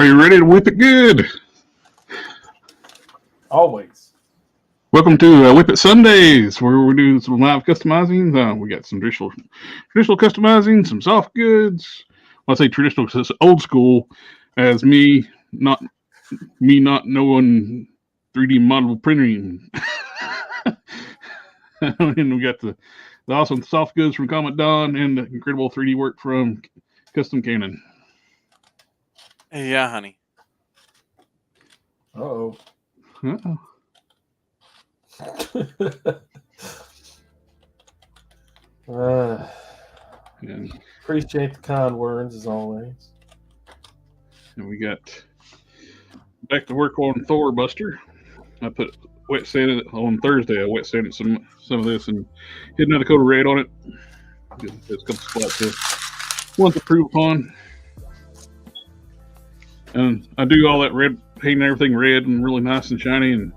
you ready to whip it good? Always. Welcome to WIP IT Sundays, where we're doing some live customizing. We got some traditional customizing, some soft goods. Well, I say traditional because it's old school, as me not knowing 3D model printing. And we got the awesome soft goods from Comet Dawn and the incredible 3D work from Custom Cannon. Yeah, honey. Uh-oh. Uh-oh. And Appreciate the kind words as always. we got back to work on Thor Buster. I put wet sanded it on Thursday. I wet sanded some of this and hit another coat of red on it. There's a couple spots to want to improve upon. And I do all that red, painting everything red and really nice and shiny, and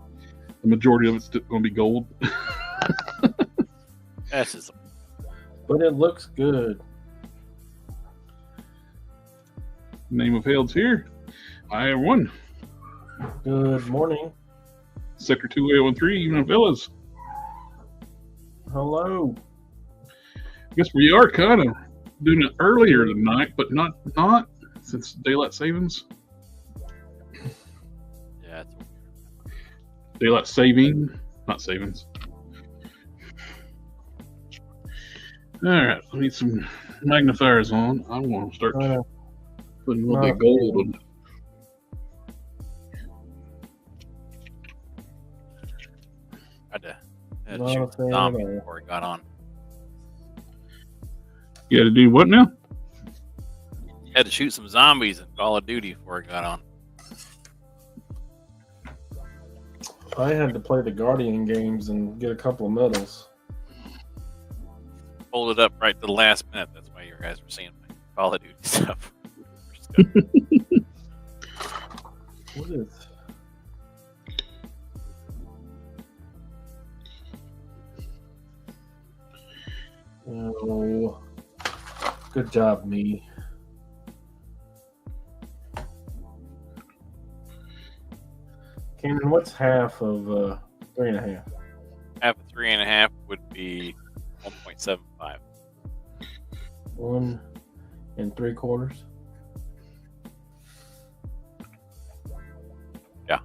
the majority of it's going to be gold. That's just... But it looks good. Name of Held's here. Hi, everyone. Good morning. Sector 2813, evening, fellas. Hello. I guess we are kind of doing it earlier tonight, but not since daylight savings. Yeah, it's... Daylight saving, not savings. All right, I need some magnifiers on. I want to start putting a little bit of gold on. Had to shoot the zombie before it got on. You got to do what now? Had to shoot some zombies in Call of Duty before it got on. I had to play the Guardian games and get a couple of medals. Pulled it up right to the last minute. That's why you guys were seeing my Call of Duty stuff. What is? Oh, good job, me. Cannon, what's half of 3.5? Half of 3.5 would be 1.75. 1 3/4. Yeah.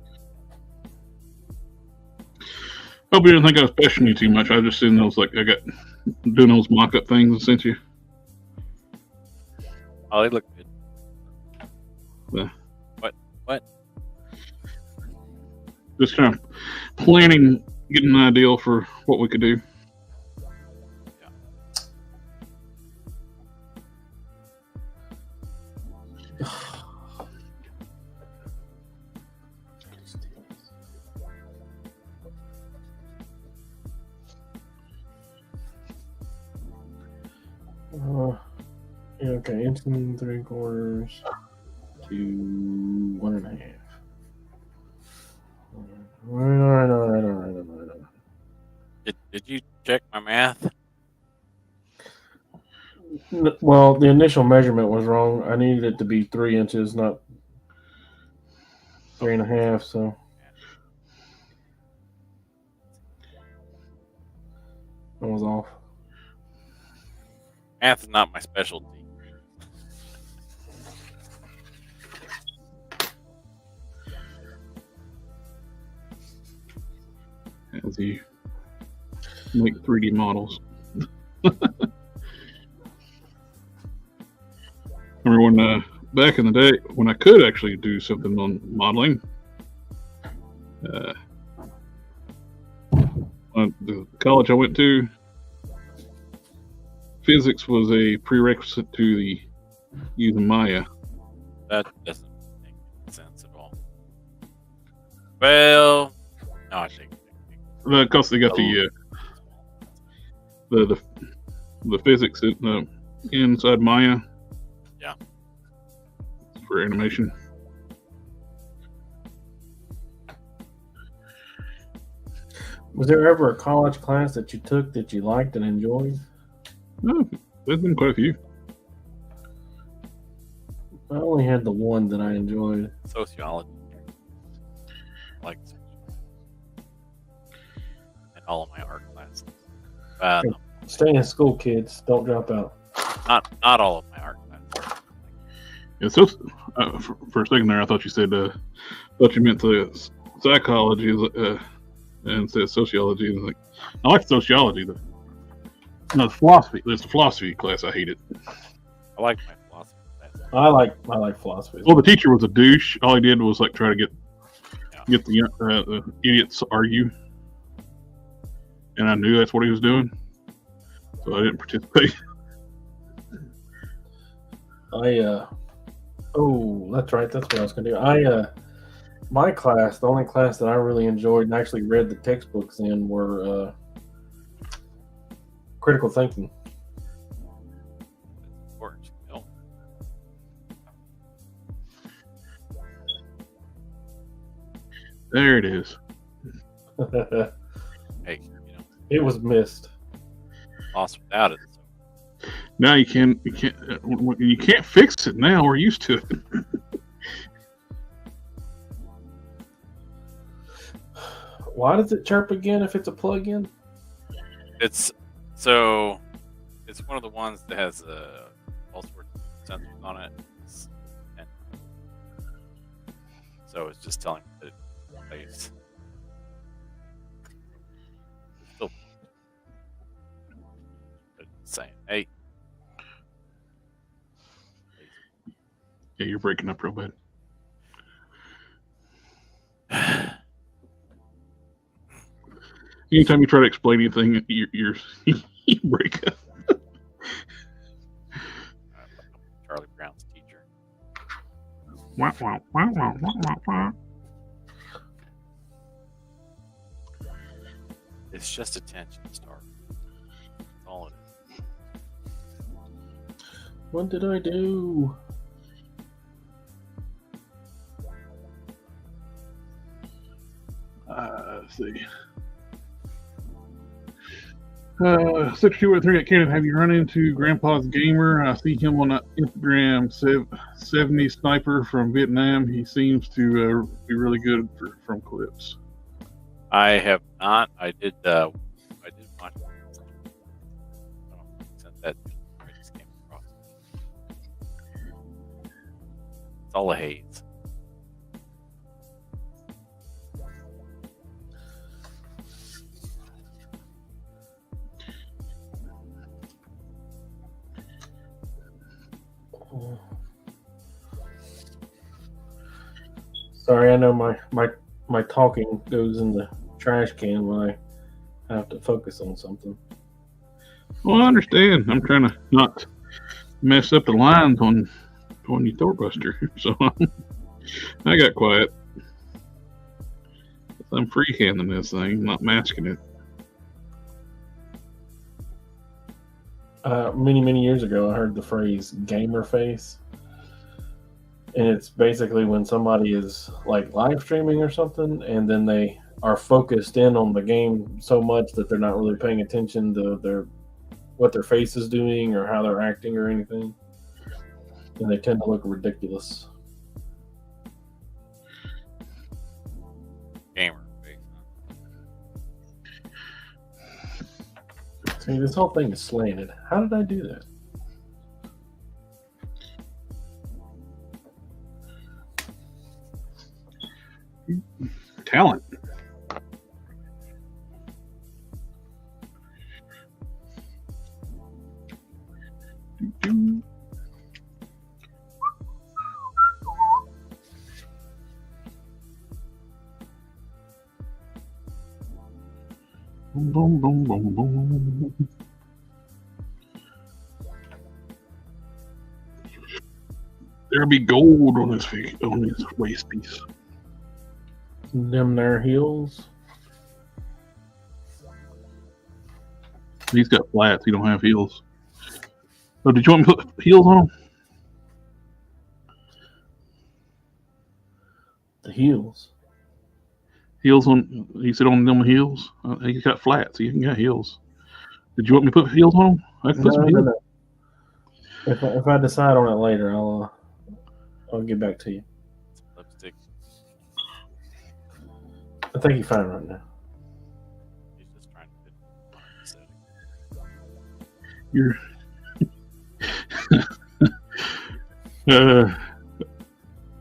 Hope you didn't think I was pestering you too much. I was just seeing those, like, I got doing those mock-up things I sent you. Oh, they look good. Yeah. What? Just kind of planning, getting an idea for what we could do. Okay, 1 3/4 to 1.5. All right. Did you check my math? Well, the initial measurement was wrong. I needed it to be 3 inches, not 3.5. So I was off. Math is not my specialty. As you make 3D models. Remember when back in the day when I could actually do something on modeling, the college I went to, physics was a prerequisite to the using Maya. That doesn't make sense at all. Well, no, I think. Because they got the physics inside Maya. Yeah. For animation. Was there ever a college class that you took that you liked and enjoyed? No, there's been quite a few. I only had the one that I enjoyed. Sociology. I like sociology. And all of my art classes. No, Stay in school, kids. Don't drop out. not all of my art classes. Yeah, so for a second there, I thought you said thought you meant the psychology and said sociology. And like, I like sociology. No, philosophy. There's the philosophy class. I hate it. I like my philosophy class. I like philosophy. Well, the teacher was a douche. All he did was like try to get the idiots to argue, and I knew that's what he was doing, so I didn't participate. Oh, that's right. That's what I was gonna do. My class, the only class that I really enjoyed and actually read the textbooks in were critical thinking. Important skill. There it is. Hey, It was missed. lost without it. So. Now you can't fix it. Now we're used to it. Why does it chirp again if it's a plug-in? It's one of the ones that has all sorts of sensors on it. And so it's just telling me that it plays. Still, but it's saying, hey. Yeah, you're breaking up real bad. Anytime you try to explain anything, you break up. Charlie Brown's teacher. Wah, wah, wah, wah, wah, wah, wah. It's just attention, Star. That's all it is. What did I do? Let's see. 6213 at Cannon. Have you run into Grandpa's Gamer? I see him on Instagram. 70 sniper from Vietnam. He seems to be really good from clips. I have not. I did watch. I don't know since that I just came across. It's all a haze. Sorry, I know my talking goes in the trash can when I have to focus on something. Well, I understand. I'm trying to not mess up the lines on your doorbuster, so I got quiet. I'm freehanding this thing, not masking it. Many years ago, I heard the phrase "gamer face," and it's basically when somebody is like live streaming or something, and then they are focused in on the game so much that they're not really paying attention to what their face is doing or how they're acting or anything, and they tend to look ridiculous. Gamer face. See, this whole thing is slanted. How did I do that? Talent. Boom, boom, boom, boom. There'll be gold on his waist piece. Them there heels. He's got flats. He don't have heels. Oh, did you want me to put heels on him? The heels. Heels on. He said on them heels. He's got flats. He got heels. Did you want me to put heels on him? I can put some heels. No. If I decide on it later, I'll I'll get back to you. Lipstick. I think you're fine right now. He's just trying to fit the setting. You're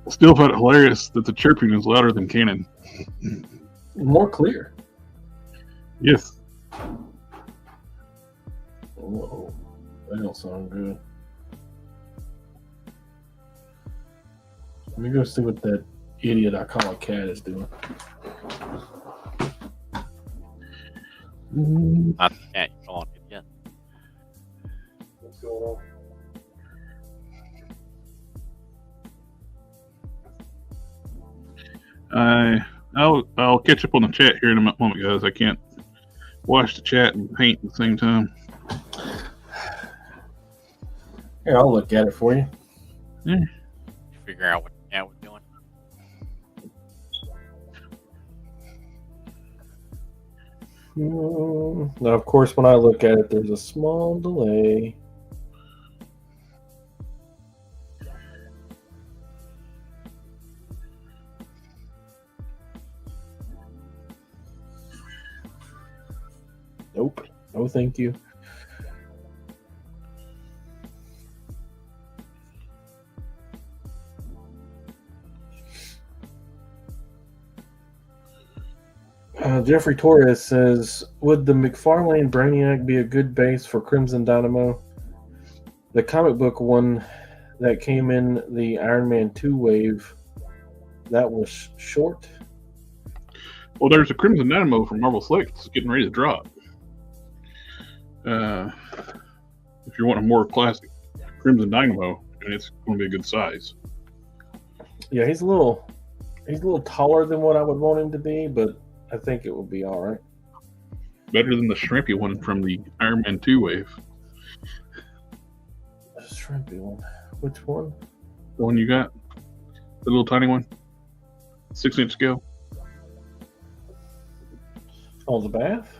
still found it hilarious that the chirping is louder than Canon. More clear. Yes. Whoa, that don't sound good. Let me go see what that idiot I call a cat is doing. Not the cat you're calling it yet. What's going on? I'll catch up on the chat here in a moment, guys. I can't watch the chat and paint at the same time. Here, I'll look at it for you. Yeah. Figure out what the cat was doing. Now, of course, when I look at it, there's a small delay. Nope. No, thank you. Jeffrey Torres says, would the McFarlane Brainiac be a good base for Crimson Dynamo? The comic book one that came in the Iron Man 2 wave, that was short. Well, there's a Crimson Dynamo from Marvel Select getting ready to drop. If you want a more classic Crimson Dynamo, and it's going to be a good size. Yeah, he's a little taller than what I would want him to be, but I think it will be all right. Better than the shrimpy one from the Iron Man 2 wave. The shrimpy one. Which one? The one you got? The little tiny one? 6-inch scale? Oh, the bath?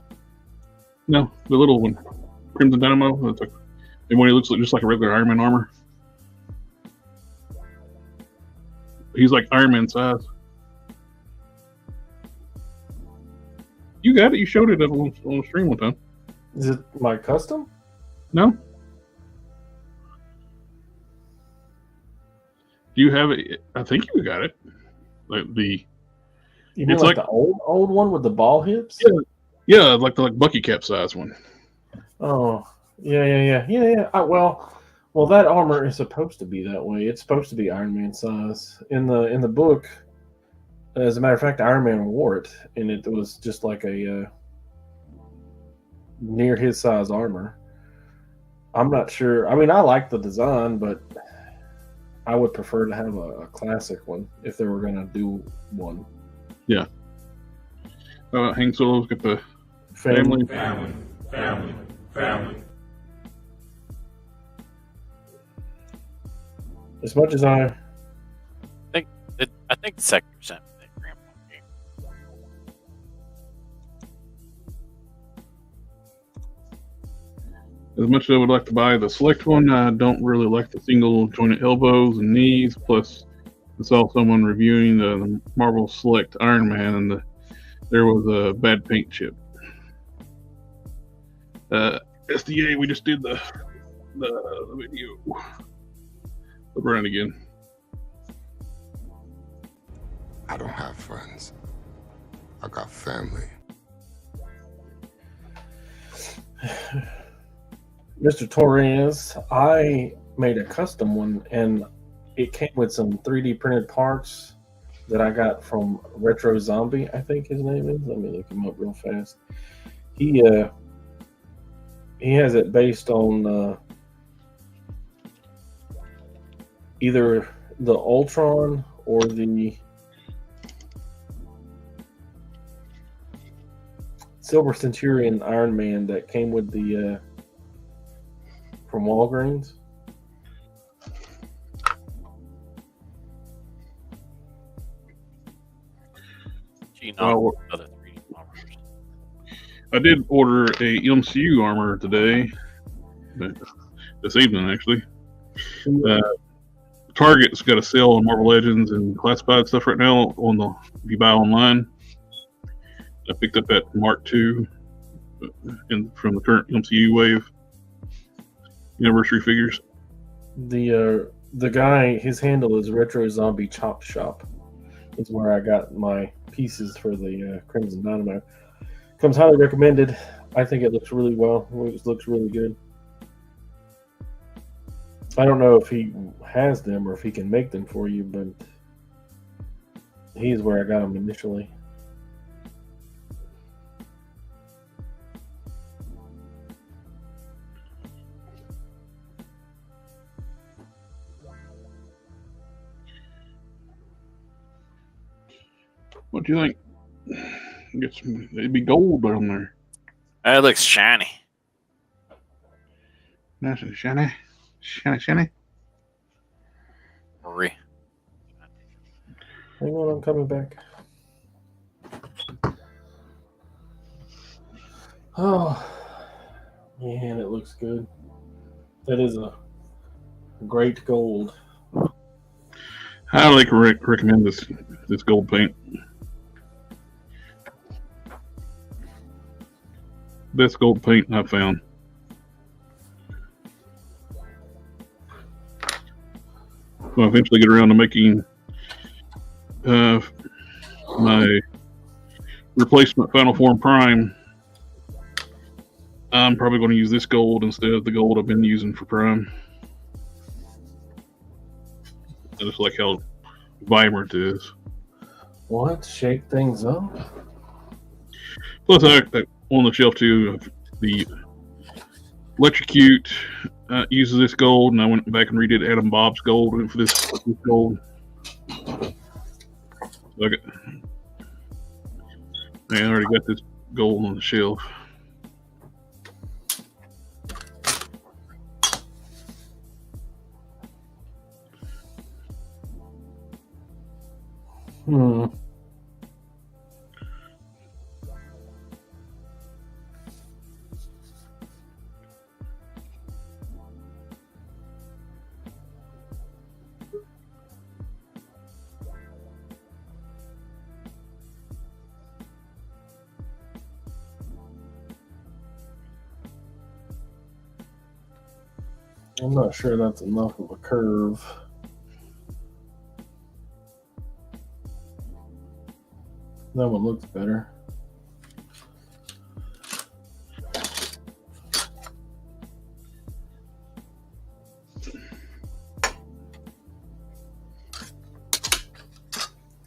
No, the little one. Crimson Dynamo. It's like, and when he looks just like a regular Iron Man armor. He's like Iron Man size. You got it. You showed it on the stream one time. Is it my custom? No? Do you have it? I think you got it. Like the. You mean like the old one with the ball hips? Yeah, like the Bucky cap size one. Oh, yeah. Well, that armor is supposed to be that way. It's supposed to be Iron Man size. In the book, as a matter of fact, Iron Man wore it, and it was just like a near his size armor. I'm not sure. I mean, I like the design, but I would prefer to have a classic one if they were going to do one. Yeah. Hang Solo's got the family. As much as I think the sector sent me that Grandpa game. As much as I would like to buy the Select one, I don't really like the single jointed elbows and knees. Plus, I saw someone reviewing the Marvel Select Iron Man, and there was a bad paint chip. SDA, we just did the video. Flip around again. I don't have friends. I got family. Mr. Torres, I made a custom one, and it came with some 3D printed parts that I got from Retro Zombie, I think his name is. Let me look him up real fast. He has it based on either the Ultron or the Silver Centurion Iron Man that came with the from Walgreens. Other 3D armors. I did order a MCU armor today, this evening actually. Target's got a sale on Marvel Legends and classified stuff right now on the if you buy online. I picked up that Mark II from the current MCU wave anniversary figures. The guy, his handle is Retro Zombie Chop Shop. Is where I got my pieces for the Crimson Dynamo. Comes highly recommended. I think it looks really well. It looks really good. I don't know if he has them or if he can make them for you, but he's where I got them initially. What do you think? Get some. It'd be gold down there. That looks shiny. Nice and shiny, shiny. Marie. Hang on, I'm coming back. Oh, man, it looks good. That is a great gold. Highly recommend this gold paint. Best gold paint I've found. When I eventually get around to making my replacement Final Form Prime, I'm probably going to use this gold instead of the gold I've been using for Prime. I just like how vibrant it is. What? Shake things up? Plus, I on the shelf too, the Electrocute uses this gold, and I went back and redid Adam Bob's gold for this gold. So I already got this gold on the shelf. I'm not sure that's enough of a curve. That one looks better.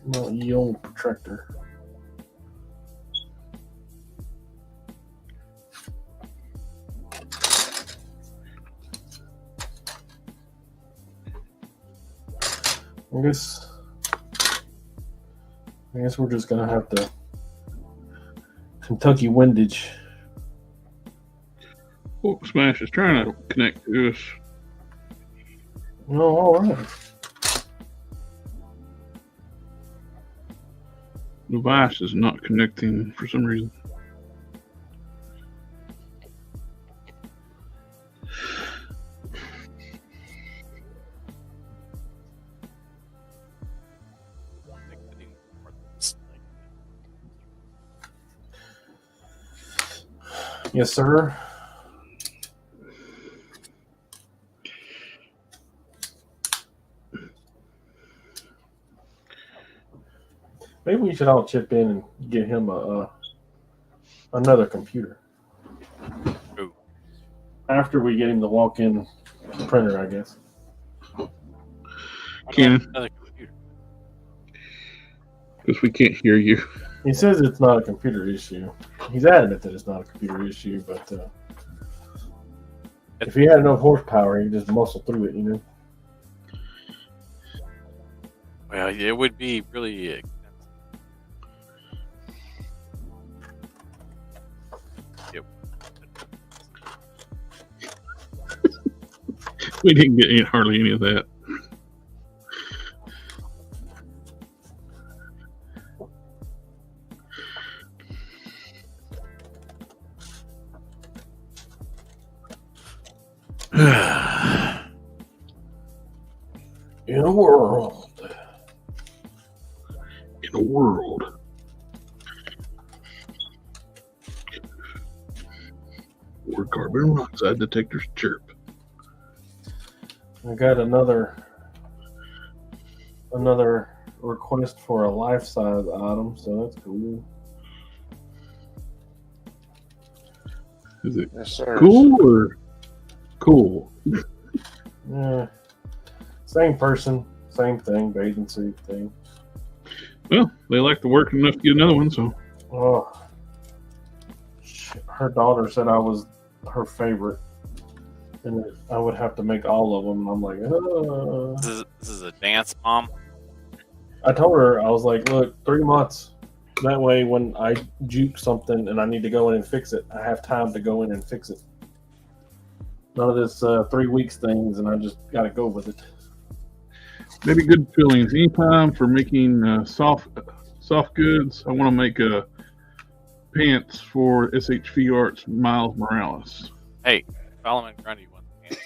Not ye old protractor. I guess we're just gonna have to Kentucky windage. Oh, Smash is trying to connect to us. Oh, all right. The device is not connecting for some reason. Yes, sir. Maybe we should all chip in and get him another computer. Ooh. After we get him the walk-in printer, I guess. Ken, Another computer. because we can't hear you. He says it's not a computer issue. He's adamant that it's not a computer issue, but if he had enough horsepower, he'd just muscle through it, you know? Well, it would be really expensive. We didn't get hardly any of that. Yeah, In a world. In a world. Where carbon monoxide detectors chirp. I got another request for a life-size item, so that's cool. Is it Yes, sir. cool or cool? Yeah. Same person, same thing, bathing suit thing. Well, they like to work enough to get another one, so. Oh, her daughter said I was her favorite, and I would have to make all of them. I'm like, This is a dance mom. I told her, I was like, look, 3 months. That way, when I juke something and I need to go in and fix it, I have time to go in and fix it. None of this 3 weeks things, and I just got to go with it. Maybe good feelings. Anytime for making soft goods, I want to make pants for SHV Arts Miles Morales. Hey, Solomon Grundy wants pants.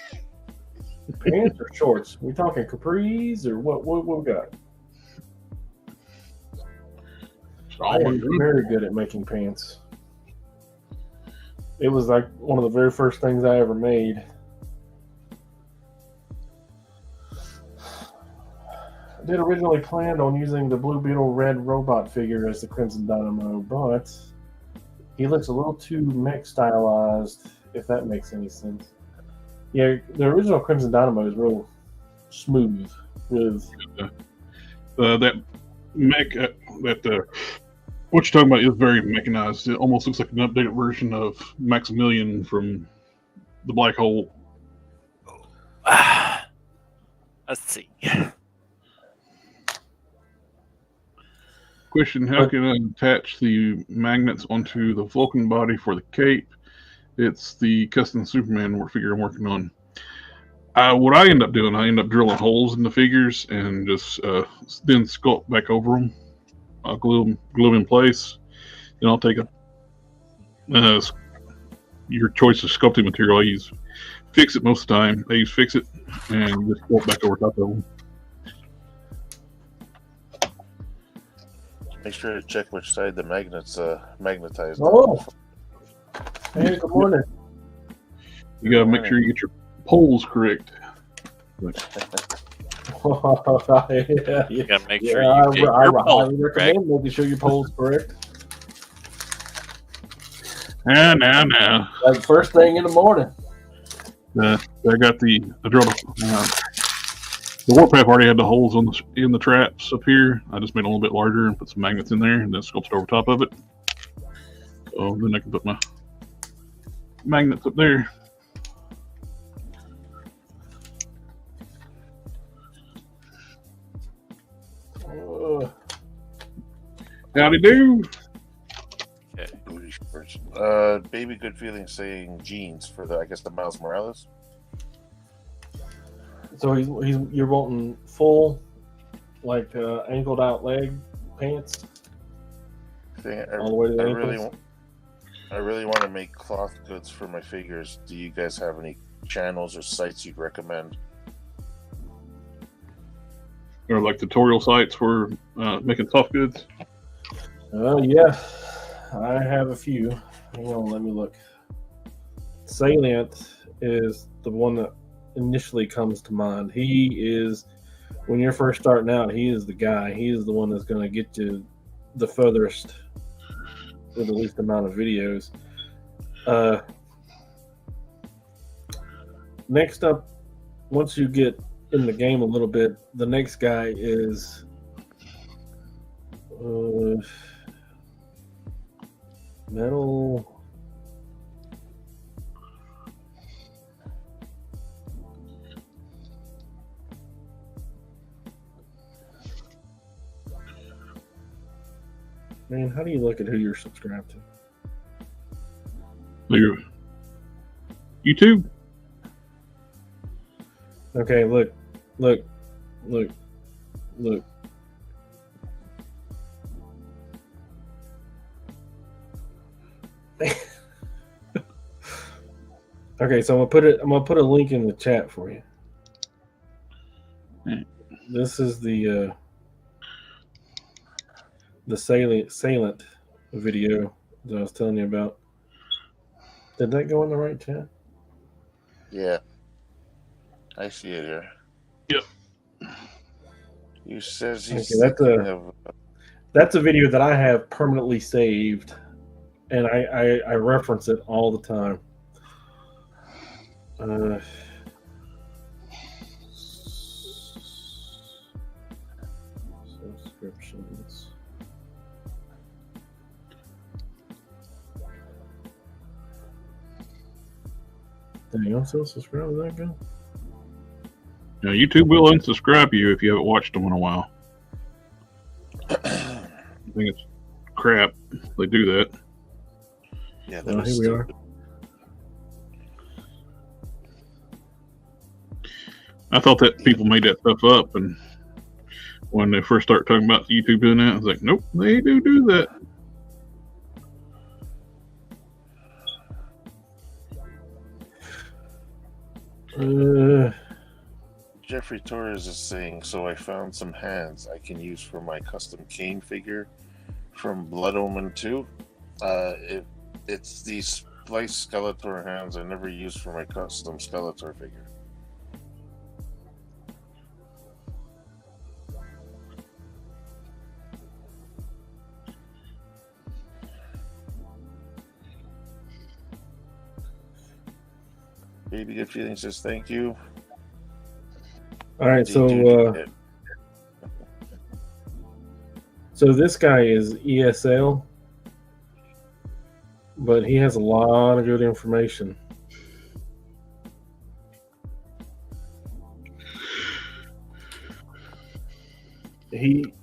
Pants or shorts? We talking capris or what? What we got? I'm very good at making pants. It was like one of the very first things I ever made. I did originally planned on using the Blue Beetle Red Robot figure as the Crimson Dynamo, but he looks a little too mech stylized, if that makes any sense. Yeah, the original Crimson Dynamo is real smooth with that mech what you're talking about is very mechanized. It almost looks like an updated version of Maximilian from the Black Hole. Let's see. Question: how can I attach the magnets onto the Vulcan body for the cape? It's the custom Superman figure I'm working on. What I end up doing, I end up drilling holes in the figures and just then sculpt back over them. I'll glue them in place. Then I'll take your choice of sculpting material. I use Fixit most of the time. I use Fixit and just sculpt back over top of them. Make sure to check which side the magnet's magnetized. Oh, hey, good morning. You gotta make sure you get your poles correct. Yeah, You gotta make sure I you get your poles highly correct. recommend making sure your pole's correct. Now. Like first thing in the morning. I got I drilled the warpath already had the holes in the traps up here. I just made it a little bit larger and put some magnets in there and then sculpted over top of it. So then I can put my magnets up there. Howdy do. Baby Good Feeling saying jeans for the Miles Morales. So you're wanting full, like angled out leg pants all the way to the ankles? I really want to make cloth goods for my figures. Do you guys have any channels or sites you'd recommend? Or like tutorial sites for making soft goods. Yeah, I have a few. Hang on, let me look. Salient is the one that initially comes to mind. He is, when you're first starting out, he is the guy. He is the one that's going to get you the furthest with the least amount of videos. Next up, once you get in the game a little bit, the next guy is metal. Man, how do you look at who you're subscribed to? YouTube. Okay, look. Okay, so I'm gonna put a link in the chat for you. This is the salient video that I was telling you about. Did that go in the right chat? Yeah. I see it here. Yep. You says he's Okay, that's a video that I have permanently saved, and I reference it all the time. Subscriptions. Dang, I'm still subscribed. Is that good? Now, YouTube will unsubscribe you if you haven't watched them in a while. I think it's crap. They do that. Yeah, Well, here we are. I thought that people made that stuff up, and when they first started talking about YouTube doing that, I was like, nope, they do that. Jeffrey Torres is saying, so I found some hands I can use for my custom Kane figure from Blood Omen 2. It's these spliced Skeletor hands I never used for my custom Skeletor figure. Baby Good Feeling says thank you. All right, so this guy is ESL, but he has a lot of good information. He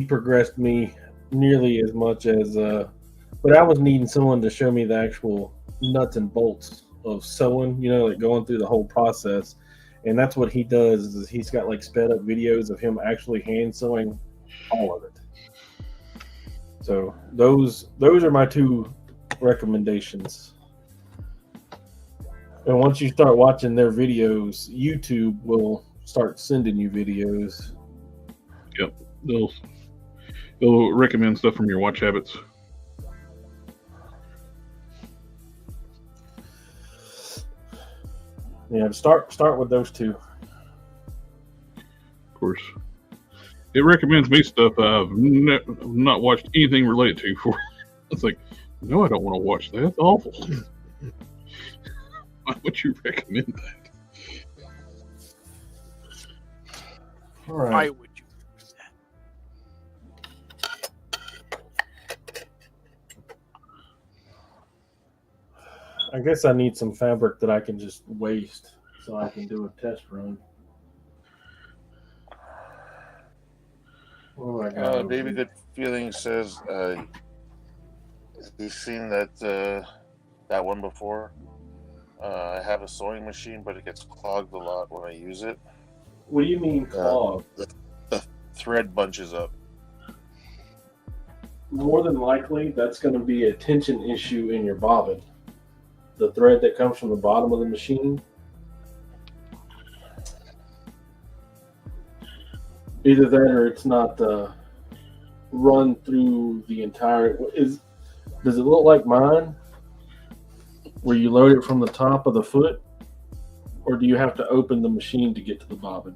progressed me nearly as much as, but I was needing someone to show me the actual nuts and bolts of sewing, like going through the whole process. And that's what he does, is he's got like sped up videos of him actually hand sewing all of it. So those are my two recommendations. And once you start watching their videos, YouTube will start sending you videos. Yep. They'll recommend stuff from your watch habits. Yeah, start with those two. Of course. It recommends me stuff I've not watched anything related to before. It's like, no, I don't want to watch that. That's awful. Why would you recommend that? All right. Why would you do that? I guess I need some fabric that I can just waste so I can do a test run. Oh my God. Baby Good Feeling says he's seen that one before. I have a sewing machine, but it gets clogged a lot when I use it. What do you mean clogged? The thread bunches up. More than likely, that's going to be a tension issue in your bobbin. The thread that comes from the bottom of the machine. Either that or it's not run through the entire... Does it look like mine, where you load it from the top of the foot? Or do you have to open the machine to get to the bobbin?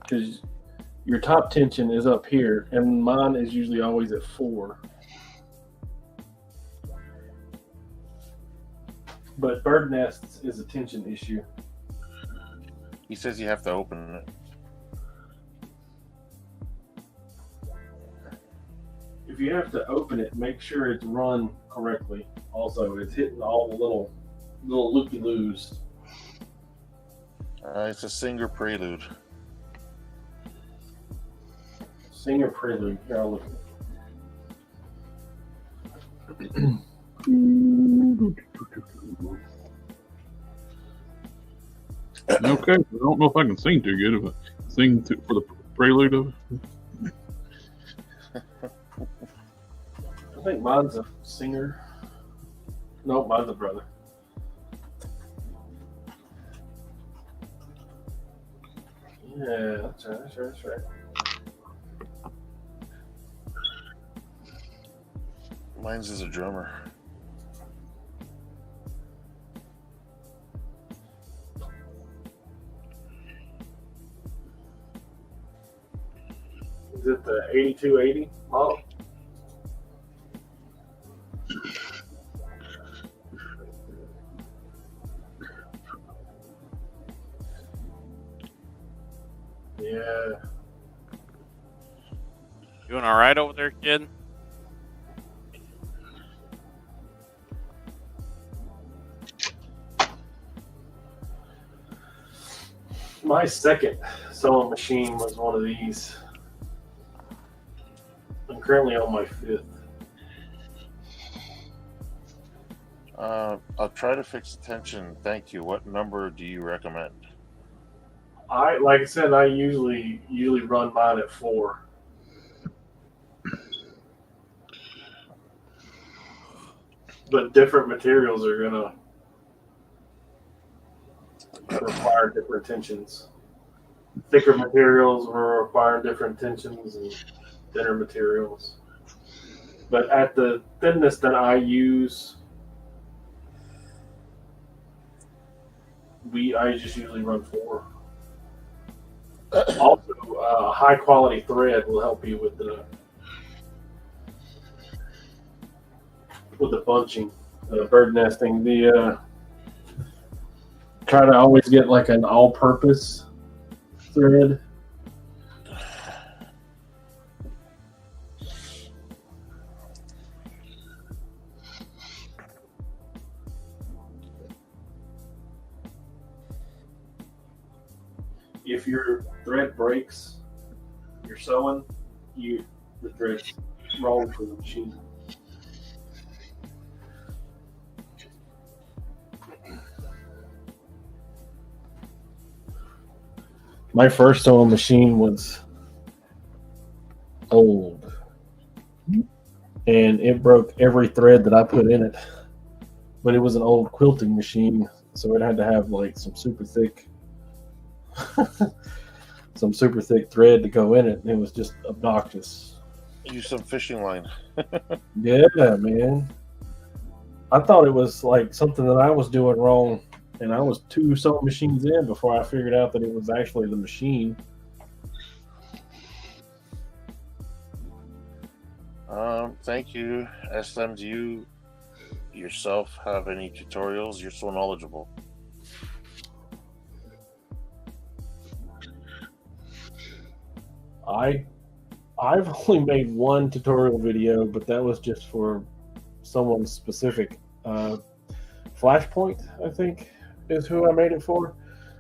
Because your top tension is up here, and mine is usually always at 4. But bird nests is a tension issue. He says you have to open it. If you have to open it, make sure it's run correctly. Also, it's hitting all the little loopy-loos. It's a Singer Prelude. Singer Prelude. Here, I'll look at it. Okay, I don't know if I can sing too good, but sing for the prelude of it. I think mine's a singer. No, mine's a brother. Yeah, that's right. That's right. Mine's is a drummer. Is it the 8280 model? Yeah. Doing all right over there, kid? My second sewing machine was one of these. I'm currently on my fifth. I'll try to fix the tension. Thank you. What number do you recommend? Like I said, I usually run mine at 4. But different materials are gonna require different tensions. Thicker materials will require different tensions and thinner materials. But at the thinness that I use, I just usually run 4. Also, high quality thread will help you with the bunching, bird nesting. Try to always get like an all-purpose thread. If your thread breaks, you're sewing, the thread's wrong for the machine. My first sewing machine was old, and it broke every thread that I put in it. But it was an old quilting machine, so it had to have like some super thick thread to go in it, and it was just obnoxious. Use some fishing line. Yeah, man. I thought it was like something that I was doing wrong, and I was 2 sewing machines in before I figured out that it was actually the machine. Thank you. SM, do you yourself have any tutorials? You're so knowledgeable. I've only made one tutorial video, but that was just for someone specific. Flashpoint, I think, is who I made it for.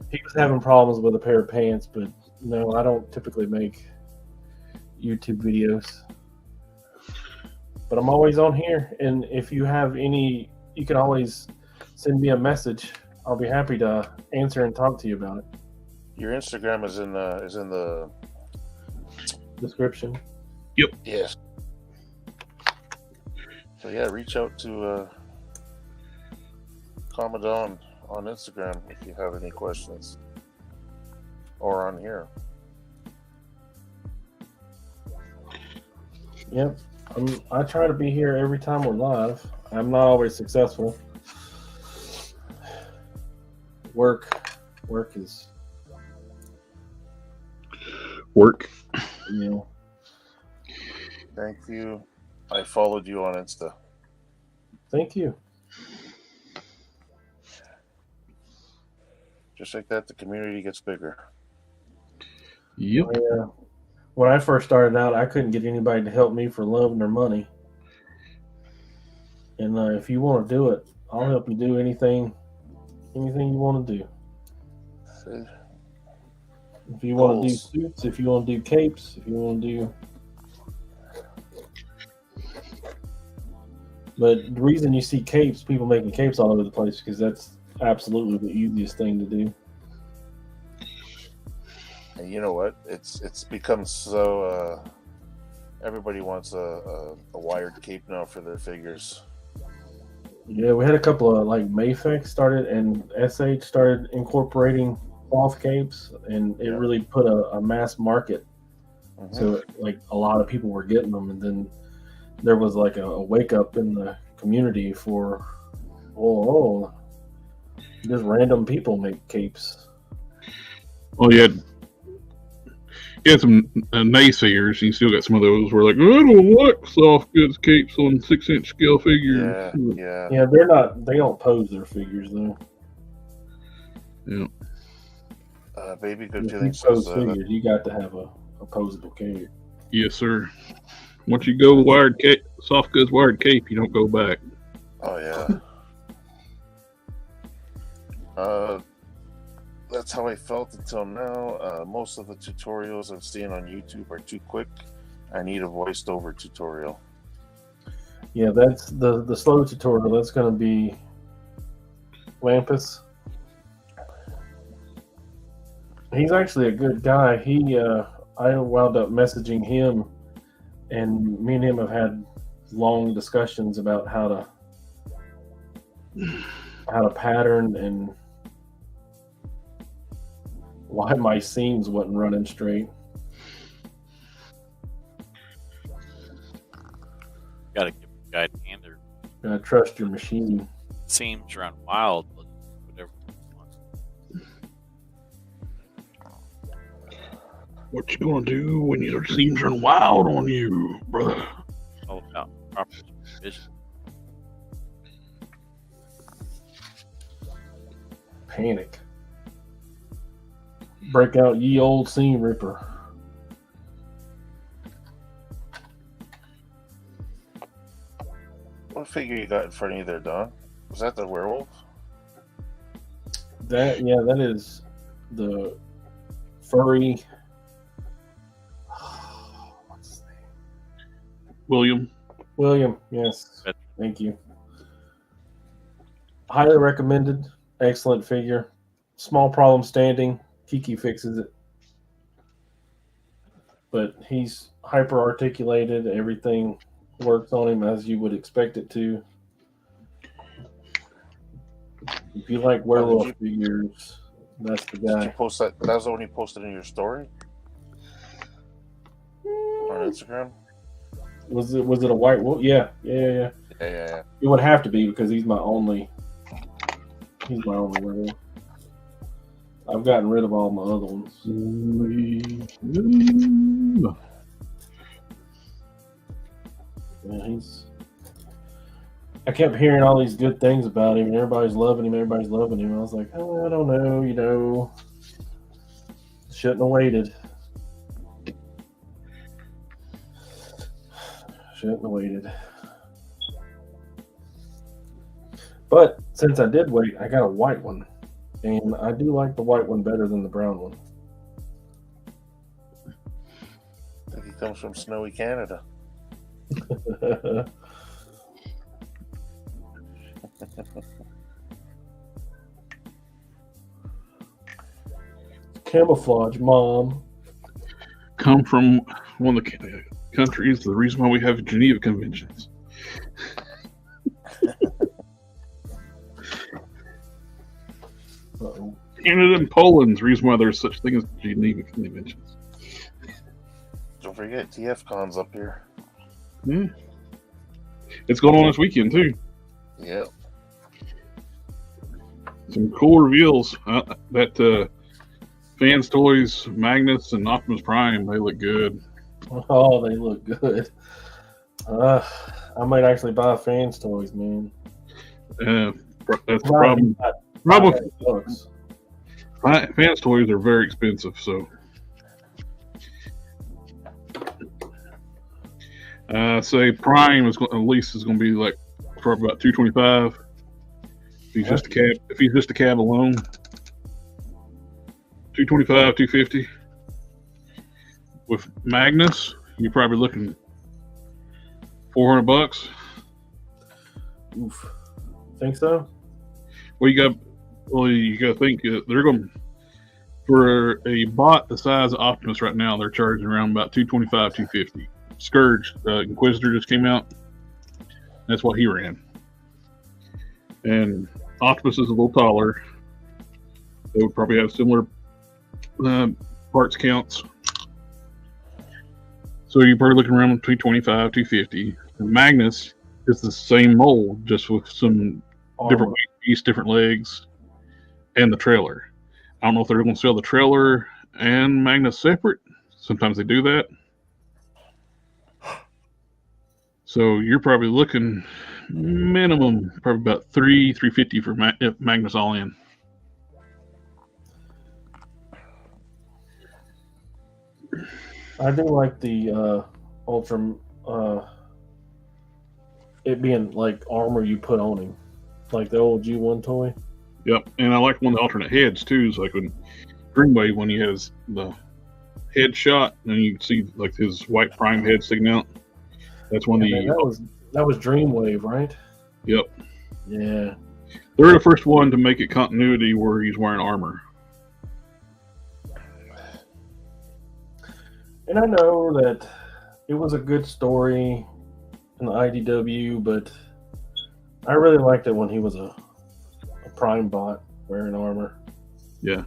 He was having problems with a pair of pants, but no, I don't typically make YouTube videos. But I'm always on here, and if you have any, you can always send me a message. I'll be happy to answer and talk to you about it. Your Instagram is in the description. Yep. Yes. So yeah, reach out to Commodon on Instagram if you have any questions, or on here. Yep. I try to be here every time we're live. I'm not always successful. Work is work. You know. Thank you. I followed you on Insta. Thank you. Just like that, the community gets bigger. Yep. When I first started out, I couldn't get anybody to help me for love nor money. And if you want to do it, I'll help you do anything you want to do. See? If you want to do suits, if you want to do capes, if you want to do... But the reason you see capes, people making capes all over the place, because that's absolutely the easiest thing to do. And you know what? It's become so. Everybody wants a wired cape now for their figures. Yeah, we had a couple of like Mayfix started, and SH started incorporating cloth capes, and it really put a mass market. So like a lot of people were getting them, and then there was like a wake up in the community for just random people make capes. Well, you had some naysayers. You still got some of those where like, I don't like soft goods capes on 6-inch scale figures. Yeah. They don't pose their figures though. Yeah. Baby Good If Feelings you pose says figures, you got to have a posable cape. Yes, sir. Once you go wired cape, soft goods wired cape, you don't go back. oh yeah. That's how I felt until now. Most of the tutorials I'm seeing on YouTube are too quick. I need a voiced over tutorial. Yeah, that's the slow tutorial. That's going to be Lampus. He's actually a good guy. I wound up messaging him, and me and him have had long discussions about how to pattern and why my seams wasn't running straight. Gotta give the guy a hand. Their Gotta trust your machine. seams run wild, but whatever you want. What you gonna do when your seams run wild on you, brother? It's all about proper supervision. Panic. Break out ye old seam ripper. What figure you got in front of you there, Don? Was that the werewolf? That is the furry. What's his name? William, yes. Thank you. Highly recommended. Excellent figure. Small problem standing. Kiki fixes it. But he's hyper articulated. Everything works on him as you would expect it to. If you like werewolf figures, that's the guy. Did you post that? That was the one you posted in your story on Instagram. Was it a white wolf? Yeah. Yeah. It would have to be because he's my only werewolf. I've gotten rid of all my other ones. Yeah, I kept hearing all these good things about him, and everybody's loving him. I was like, oh, I don't know, shouldn't have waited. But since I did wait, I got a white one. And I do like the white one better than the brown one. I think he comes from snowy Canada. Camouflage, Mom. Come from one of the countries, the reason why we have Geneva Conventions. Uh-oh. Canada and Poland's the reason why there's such thing as Geneva Conventions. Don't forget, TFCon's up here. Yeah. It's going on this weekend, too. Yep. Some cool reveals. That Fans Toys, Magnus, and Optimus Prime, they look good. Oh, they look good. I might actually buy Fans Toys, man. That's the problem. Fans Toys are very expensive, so. Say Prime is at least is going to be like probably about $225. If he's just a cab alone, $225, $250. With Magnus, you're probably looking $400. Oof. Think so? Well, you got to think they're going for a bot the size of Optimus right now. They're charging around about $225, $250. Scourge, Inquisitor just came out. That's what he ran. And Optimus is a little taller. They would probably have similar parts counts. So you're probably looking around between 25, 250. And Magnus is the same mold, just with some different weight piece, different legs, and the trailer. I don't know if they're going to sell the trailer and Magnus separate. Sometimes they do that. So you're probably looking minimum probably about $350 for Magnus all in. I do like the Ultra, it being like armor you put on him, like the old G1 toy. Yep, and I like one of the alternate heads too. It's like when Greenway, when he has the head shot, and you can see like his white prime head sticking out. That's one of the. That was Dreamwave, right? Yep. Yeah. They're the first one to make it continuity where he's wearing armor. And I know that it was a good story in the IDW, but I really liked it when he was a prime bot wearing armor. Yeah.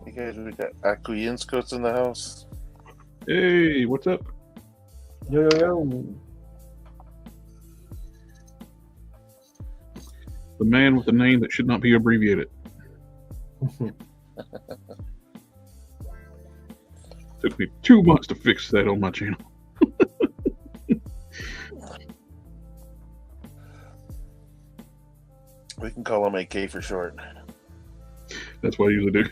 You guys, we got Akuyinsco's in the house. Hey, what's up? Yo, yo, yo. The man with the name that should not be abbreviated. Took me 2 months to fix that on my channel. We can call him AK for short. That's what I usually do.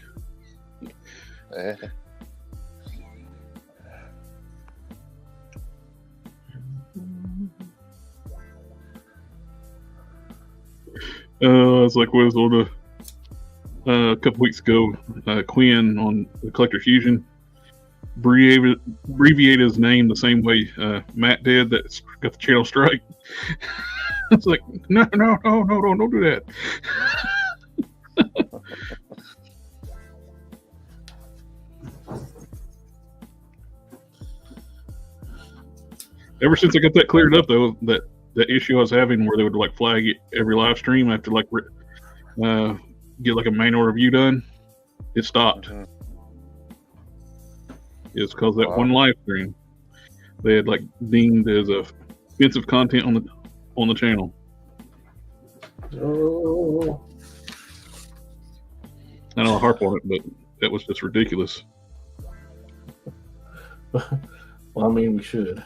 It's like what was on a couple weeks ago, Quinn on the Collector Fusion abbreviated his name the same way Matt did that got the channel strike. It's like, no, don't do that. Ever since I got that cleared up, though, that issue I was having where they would like flag every live stream after like get like a manual review done, it stopped. Mm-hmm. It's because that one live stream they had like deemed as offensive content on the channel. Oh. I don't know, harp on it, but that was just ridiculous. Well, I mean, we should.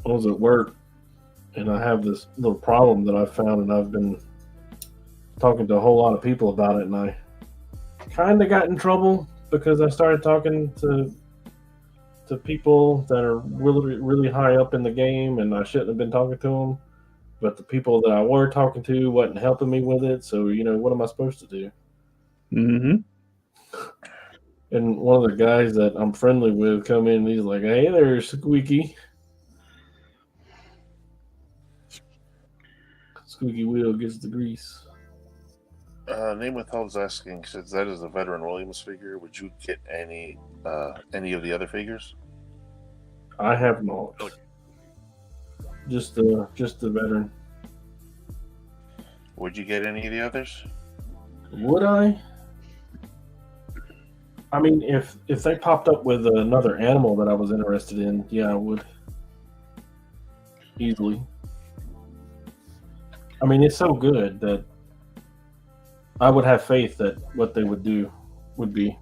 I was at work, and I have this little problem that I found, and I've been talking to a whole lot of people about it, and I kind of got in trouble because I started talking to people that are really, really high up in the game, and I shouldn't have been talking to them. But the people that I were talking to wasn't helping me with it, so, what am I supposed to do? Mm-hmm. And one of the guys that I'm friendly with come in, and he's like, "Hey there, Squeaky. Squeaky wheel gets the grease." Name withheld's asking, since that is a veteran Williams figure, would you get any of the other figures? I have not. Just the veteran. Would you get any of the others? Would I? I mean, if they popped up with another animal that I was interested in, yeah, I would. Easily. I mean, it's so good that I would have faith that what they would do would be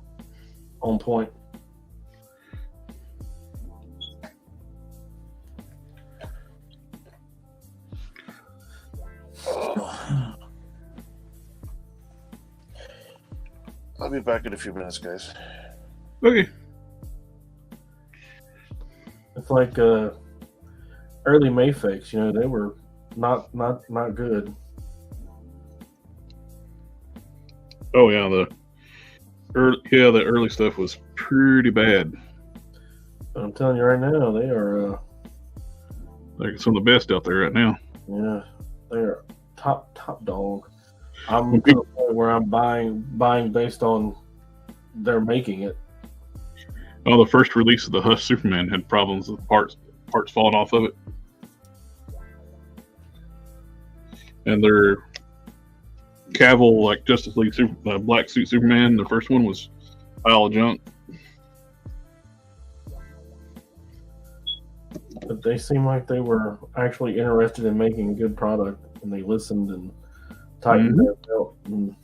on point. I'll be back in a few minutes, guys. Okay. It's like early Mayfakes, they were not good. Oh yeah, the early stuff was pretty bad. I'm telling you right now, they are they're some of the best out there right now. Yeah, they are top dog. I'm to the point where I'm buying based on they're making it. Oh, the first release of the Hush Superman had problems with parts falling off of it. and their Cavill, like Justice League Black Suit Superman, the first one was a pile of junk. But they seem like they were actually interested in making a good product, and they listened and tightened their belt. And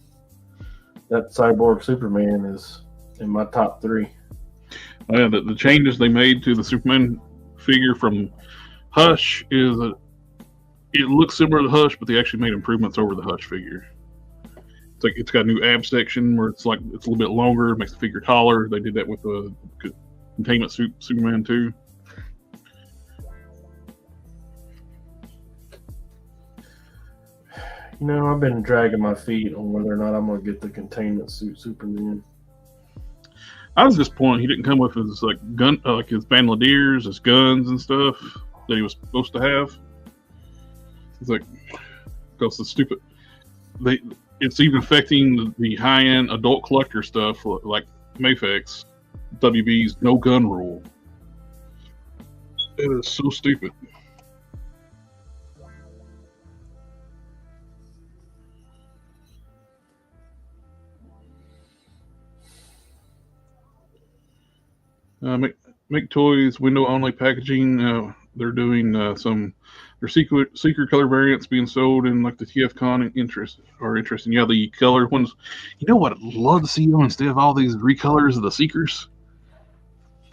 that Cyborg Superman is in my top 3. Yeah, the changes they made to the Superman figure from Hush is it looks similar to Hush, but they actually made improvements over the Hush figure. It's like it's got a new ab section where it's a little bit longer, makes the figure taller. They did that with the containment suit Superman too. You know, I've been dragging my feet on whether or not I'm going to get the containment suit Superman. I was disappointed he didn't come with his gun, his bandoliers, his guns and stuff that he was supposed to have. It's like, because the stupid, it's even affecting the high-end adult collector stuff like Mafex, WB's no gun rule. It is so stupid. Make toys window only packaging. They're doing their secret color variants being sold in like the TFCon interesting. Yeah, the color ones. You know what I'd love to see them instead of all these recolors of the Seekers?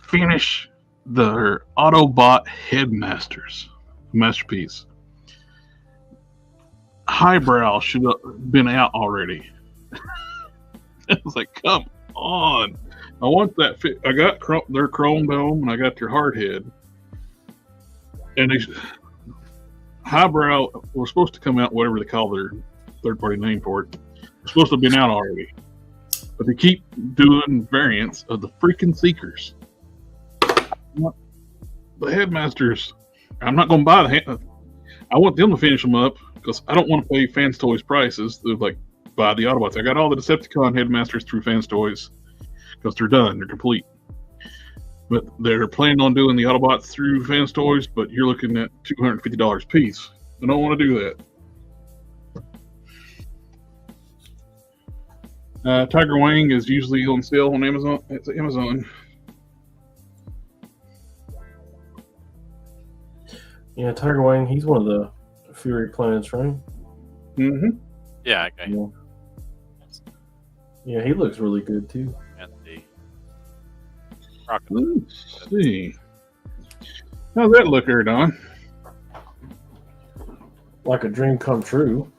Finish their Autobot Headmasters masterpiece. Highbrow should have been out already. I was like, come on. I want that fit. I got their chrome dome and I got their hard head. And Highbrow was supposed to come out, whatever they call their third-party name for it. It's supposed to have been out already. But they keep doing variants of the freaking Seekers. The Headmasters, I'm not going to buy the I want them to finish them up because I don't want to pay Fans Toys prices. They're like, buy the Autobots. I got all the Decepticon Headmasters through Fans Toys because they're done. They're complete. But they're planning on doing the Autobots through Fans Toys, but you're looking at $250 a piece. I don't want to do that. Tiger Wang is usually on sale on Amazon. It's Amazon. Yeah, Tiger Wang, he's one of the Fury Planets, right? Mm-hmm. Yeah, okay. Yeah, he looks really good too. And the Let's see. How's that look there, Don? Like a dream come true.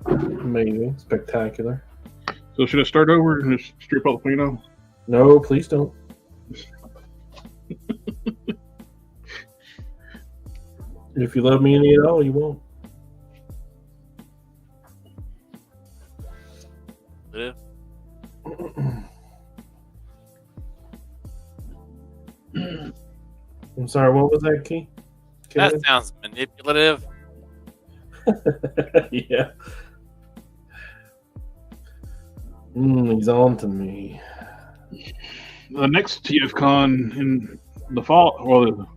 Amazing. Spectacular. So should I start over and just strip all the paint off? No, please don't. If you love me any at all, you won't. Yeah. I'm sorry, what was that, Key? That sounds manipulative. Yeah. He's on to me. The next TFCon in the fall, well,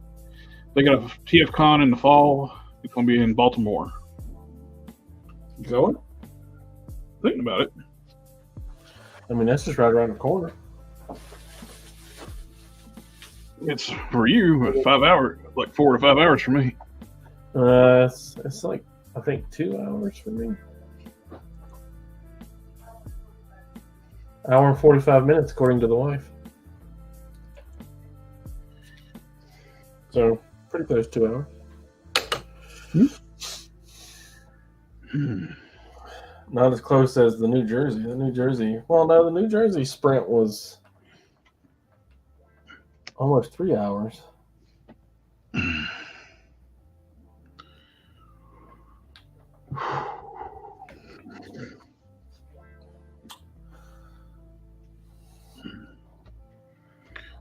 they got a TFCon in the fall. It's going to be in Baltimore. You going? Thinking about it. I mean, that's just right around the corner. It's for you, 5 hours, like 4 to 5 hours for me. It's like, I think 2 hours for me. Hour and 45 minutes, according to the wife. So, pretty close to 2 hours. Not as close as the New Jersey. The New Jersey sprint was almost 3 hours.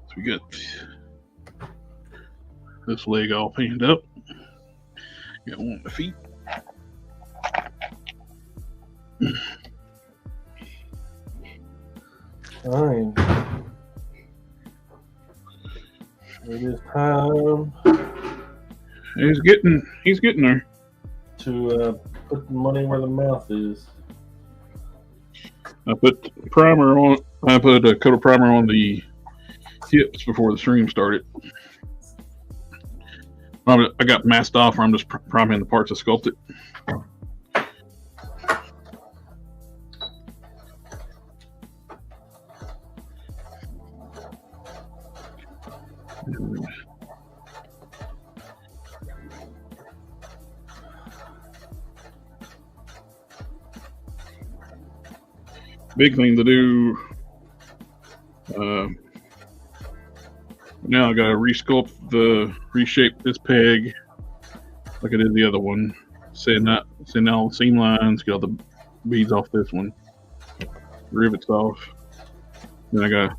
So we got this leg all painted up. Got one of the feet. Fine. It is time He's getting there. to put the money where the mouth is. I put primer on. I put a coat of primer on the hips before the stream started. I got masked off, or I'm just priming the parts of Sculpt It. Big thing to do. Now I gotta reshape this peg like I did the other one. Sand all the seam lines, get all the beads off this one, rivets off. Then I gotta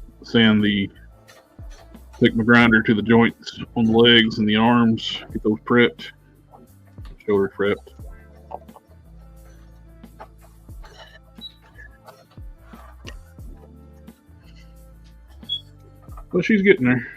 take my grinder to the joints on the legs and the arms, get those prepped, shoulder prepped. Well, she's getting there.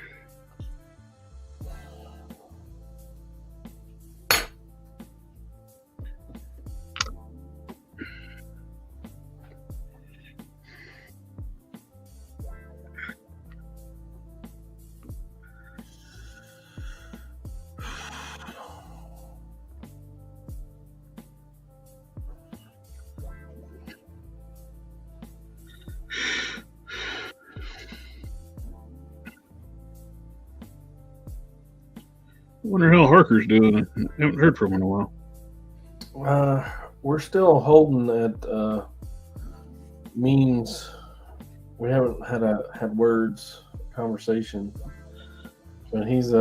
I wonder how Harker's doing. I haven't heard from him in a while. We're still holding at means we haven't had conversation, but he's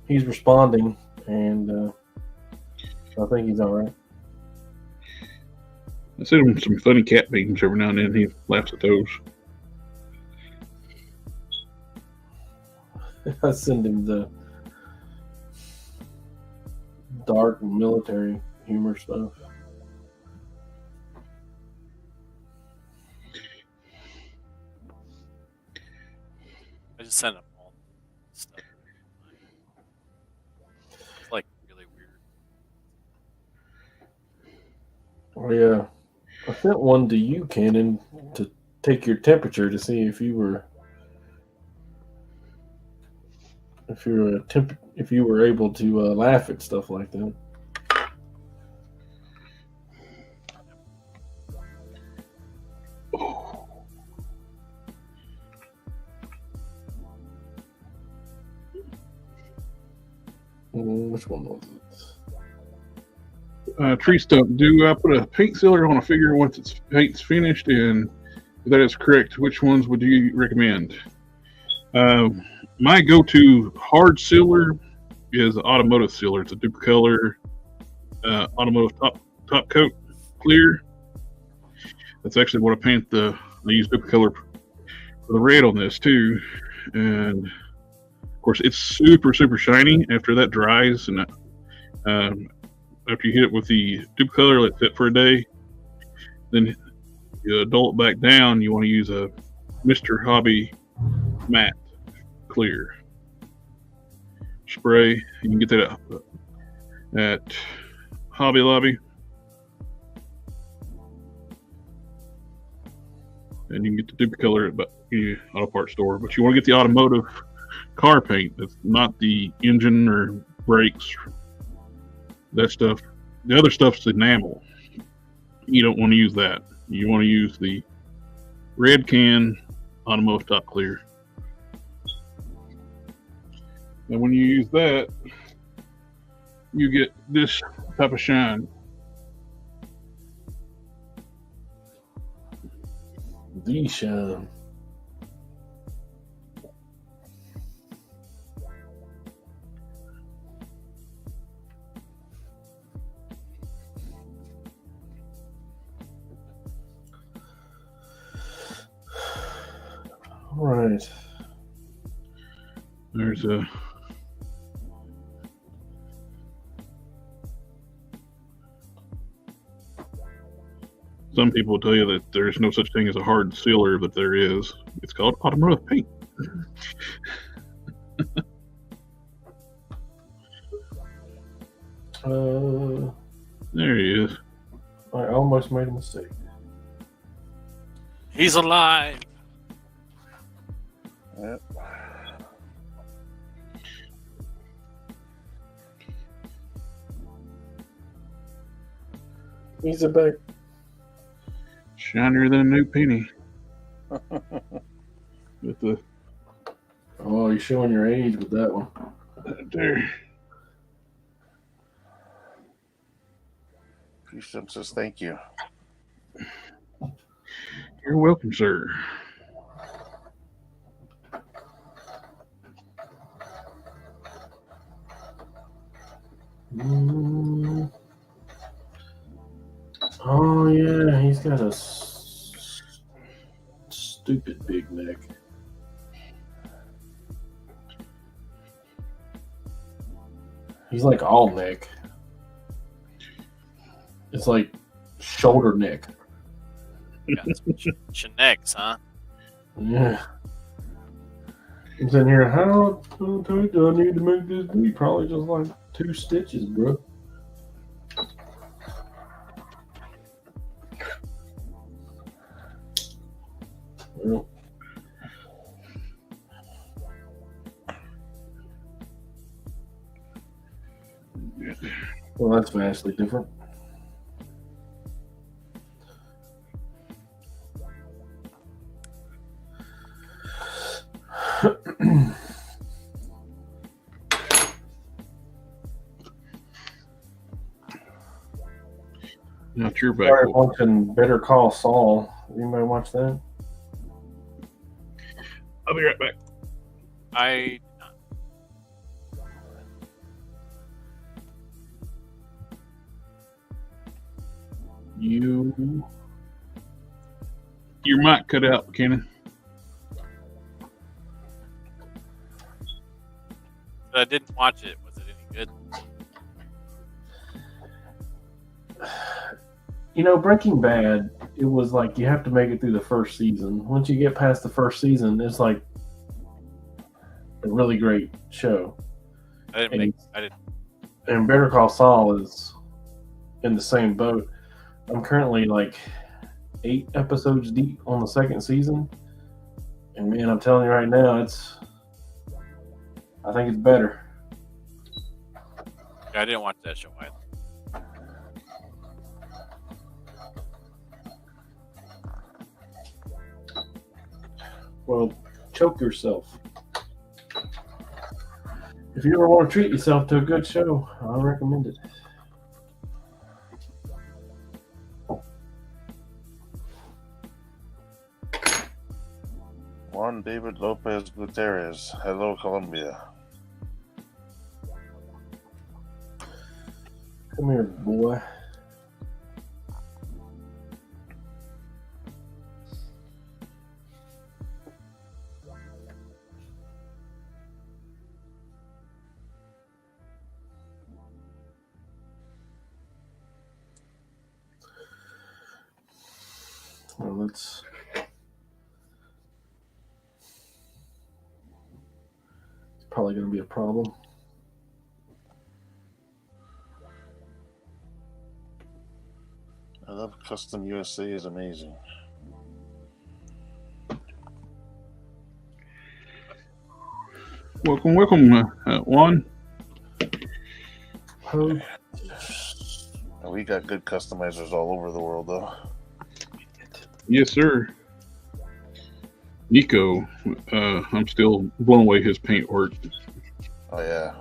responding, and I think he's all right. I send him some funny cat memes every now and then. He laughs at those. I send him the dark military humor stuff. I just sent him all stuff. It's like really weird. Oh yeah, I sent one to you, Cannon, to take your temperature to see if you were able to laugh at stuff like that. Which one was it? Tree stump. Do I put a paint sealer on a figure once its paint's finished? And if that is correct, which ones would you recommend? My go-to hard sealer is automotive sealer. It's a Duplicolor automotive top coat clear. That's actually what I paint I use Duplicolor for the red on this too. And of course, it's super, super shiny after that dries. And after you hit it with the Duplicolor, let it sit for a day. Then you dull it back down. You want to use a Mr. Hobby matte clear spray. You can get that at Hobby Lobby, and you can get the Duplicolor at any auto parts store. But you want to get the automotive car paint. That's not the engine or brakes. That stuff. The other stuff's enamel. You don't want to use that. You want to use the red can automotive top clear. And when you use that, you get this type of shine. The shine. All right. There's some people will tell you that there's no such thing as a hard sealer, but there is. It's called automotive paint. There he is. I almost made a mistake. He's alive. Yep. He's a back. Shinier than a new penny. With the Oh, you're showing your age with that one. there. Christian says thank you. You're welcome, sir. Oh yeah, he's got a stupid big neck. He's like all neck. It's like shoulder neck. Got some necks, huh? Yeah. He's in here. How tight do I need to make this be? Probably just like 2 stitches, bro. Well, well, that's vastly different. Not your back. Started watching Better Call Saul. Anybody watch that? I'll be right back. I Your mic cut out, Kenan. didn't watch it. Was it any good? You know, Breaking Bad, it was like you have to make it through the first season. Once you get past the first season, it's like a really great show. I didn't. And Better Call Saul is in the same boat. I'm currently like 8 episodes deep on the second season. And man, I'm telling you right now, I think it's better. Yeah, I didn't watch that show either. Well, choke yourself. If you ever want to treat yourself to a good show, I recommend it. Juan David Lopez Gutierrez. Hello, Colombia. Come here, boy. Well, it's probably going to be a problem. I love Custom USA is amazing. Welcome, Juan. Oh, We got good customizers all over the world, though. Yes, sir. Nico, I'm still blown away his paint work. Oh, yeah.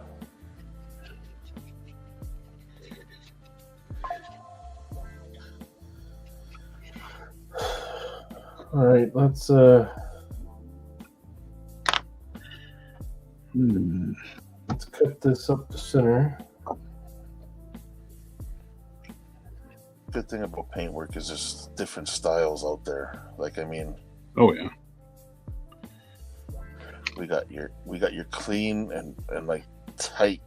all right, let's cut this up to center. Good thing about paintwork is there's different styles out there. Like, I mean, Oh yeah. we got your clean and like tight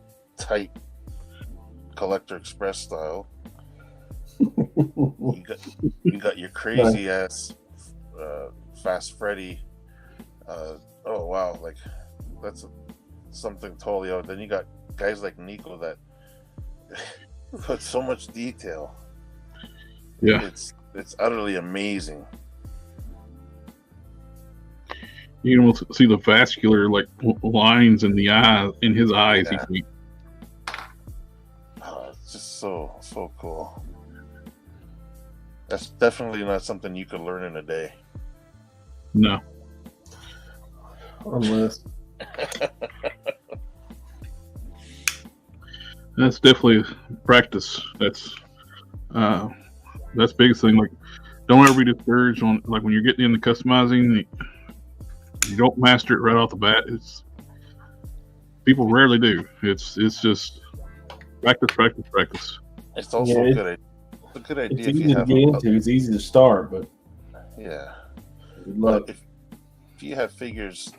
Collector Express style. you got your crazy ass Fast Freddy. Oh wow, like that's something totally out. Then you got guys like Nico that put so much detail. Yeah. It's utterly amazing. You can almost see the vascular like lines in the eye in his eyes. Yeah. Oh, it's just so cool. That's definitely not something you could learn in a day. No. Unless That's definitely practice. That's biggest thing. Like, don't ever be discouraged on like when you're getting into customizing. You don't master it right off the bat. People rarely do. It's just practice. It's also good. It's a good idea. It's easy to get into. It's easy to start, but yeah. Good luck. But if you have figures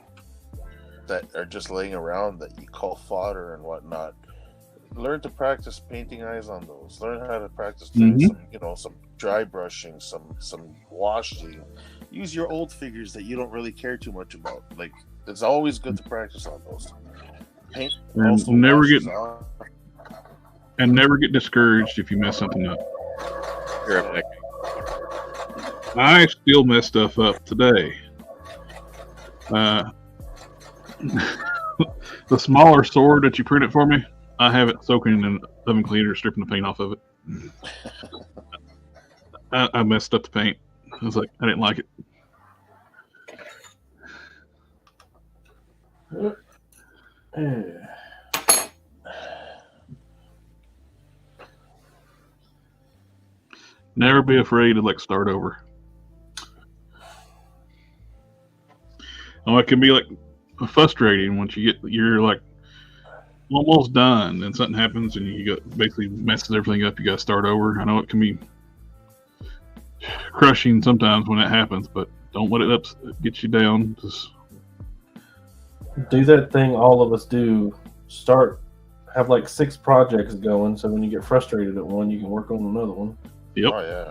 that are just laying around that you call fodder and whatnot, learn to practice painting eyes on those. Learn how to practice doing some dry brushing, some washing. Use your old figures that you don't really care too much about. Like, it's always good to practice on those. Paint and never get discouraged if you mess something up. I still mess stuff up today. The smaller sword that you printed for me, I have it soaking in an oven cleaner, stripping the paint off of it. I messed up the paint. I was like, I didn't like it. Never be afraid to like start over. Oh, it can be like frustrating once you're like almost done and something happens and you basically messes everything up. You got to start over. I know it can be crushing sometimes when it happens, but don't let it get you down. Just do that thing all of us do. Have like 6 projects going, so when you get frustrated at one, you can work on another one. Yep. Oh yeah.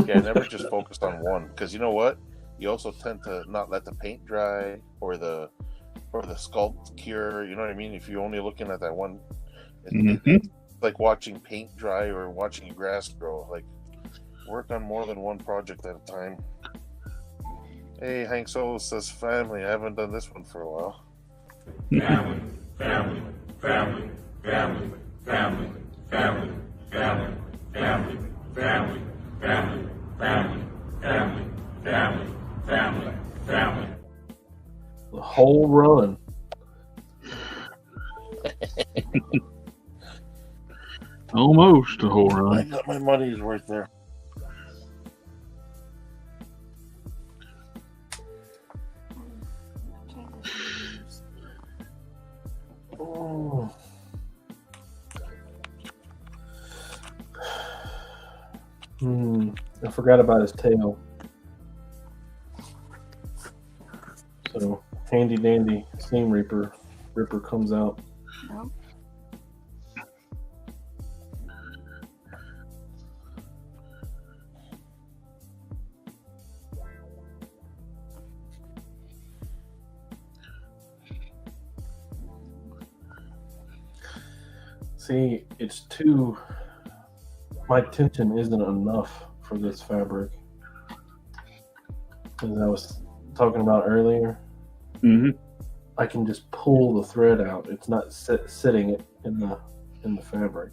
Yeah, never just focus on one, because you know what? You also tend to not let the paint dry or the sculpt cure. You know what I mean? If you're only looking at that one, it's like watching paint dry or watching grass grow. Like, work on more than one project at a time. Hey, Hank Solo says family. I haven't done this one for a while. Family, family, family, family, family, family, family, family, family, family, family, family, family, family, family. The whole run. Almost the whole run. I got my money's worth there. Oh. I forgot about his tail. So handy dandy seam ripper comes out. No. See, my tension isn't enough for this fabric. As I was talking about earlier, I can just pull the thread out. It's not sitting it in the fabric.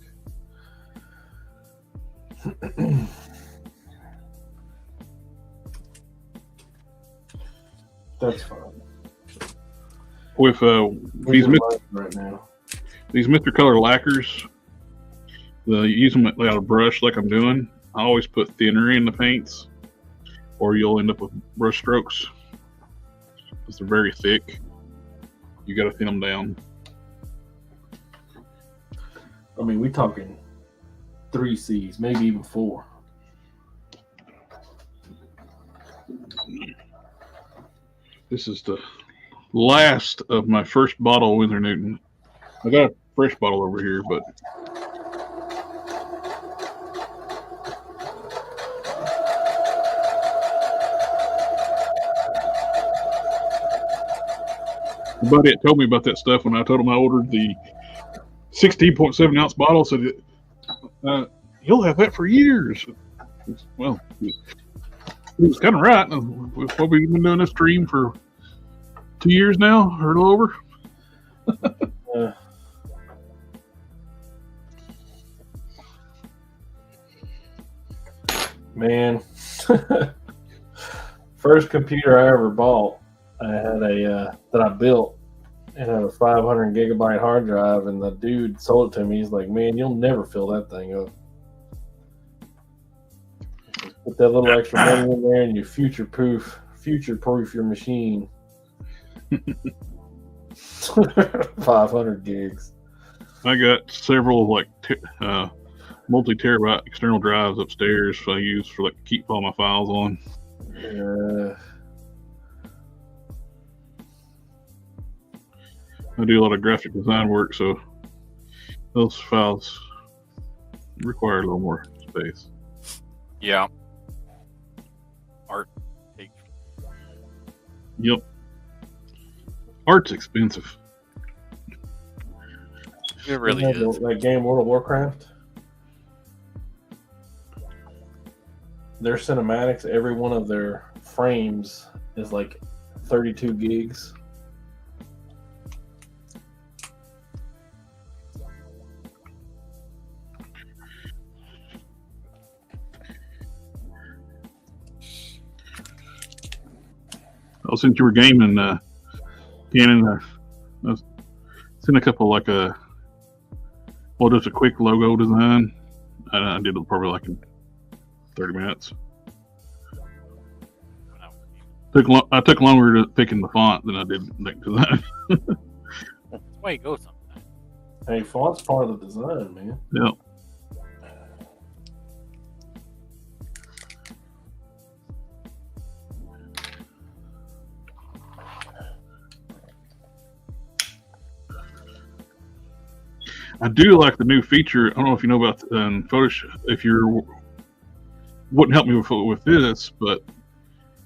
That's fine. With right now. These Mr. Color lacquers, you use them without a brush like I'm doing. I always put thinner in the paints, or you'll end up with brush strokes because they're very thick. You got to thin them down. I mean, we're talking 3 C's, maybe even 4. This is the last of my first bottle of Winsor Newton. I got a fresh bottle over here, but buddy had told me about that stuff when I told him I ordered the 16.7 ounce bottle. So You'll have that for years. Well, he was kind of right. We've probably been doing this stream for 2 years now, or a little over. Man, first computer I ever bought, I had a that I built. It had a 500 gigabyte hard drive, and the dude sold it to me. He's like, "Man, you'll never fill that thing up. Put that little extra money in there, and you future-proof your machine." 500 gigs. I got several multi-terabyte external drives upstairs I use for keep all my files on. I do a lot of graphic design work, so those files require a little more space. Yeah. Art. Yep. Art's expensive. It really is. That game World of Warcraft. Their cinematics, every one of their frames is like 32 gigs. Oh, since you were gaming, Cannon, I've seen a couple just a quick logo design. I did it probably in 30 minutes. I took longer to picking the font than I did design. That's the way it goes sometimes. Hey, font's part of the design, man. Yeah. I do like the new feature. I don't know if you know about Photoshop. If you wouldn't help me with this, but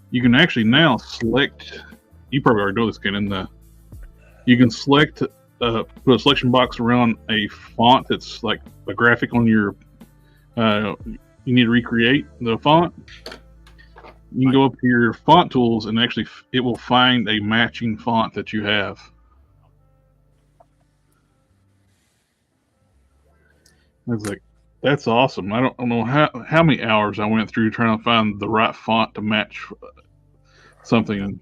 you can actually now select. You probably already know this, Ken. You can select, put a selection box around a font that's like a graphic on your. You need to recreate the font. You can go up to your font tools, and actually, it will find a matching font that you have. I was like, that's awesome. I don't know how many hours I went through trying to find the right font to match something.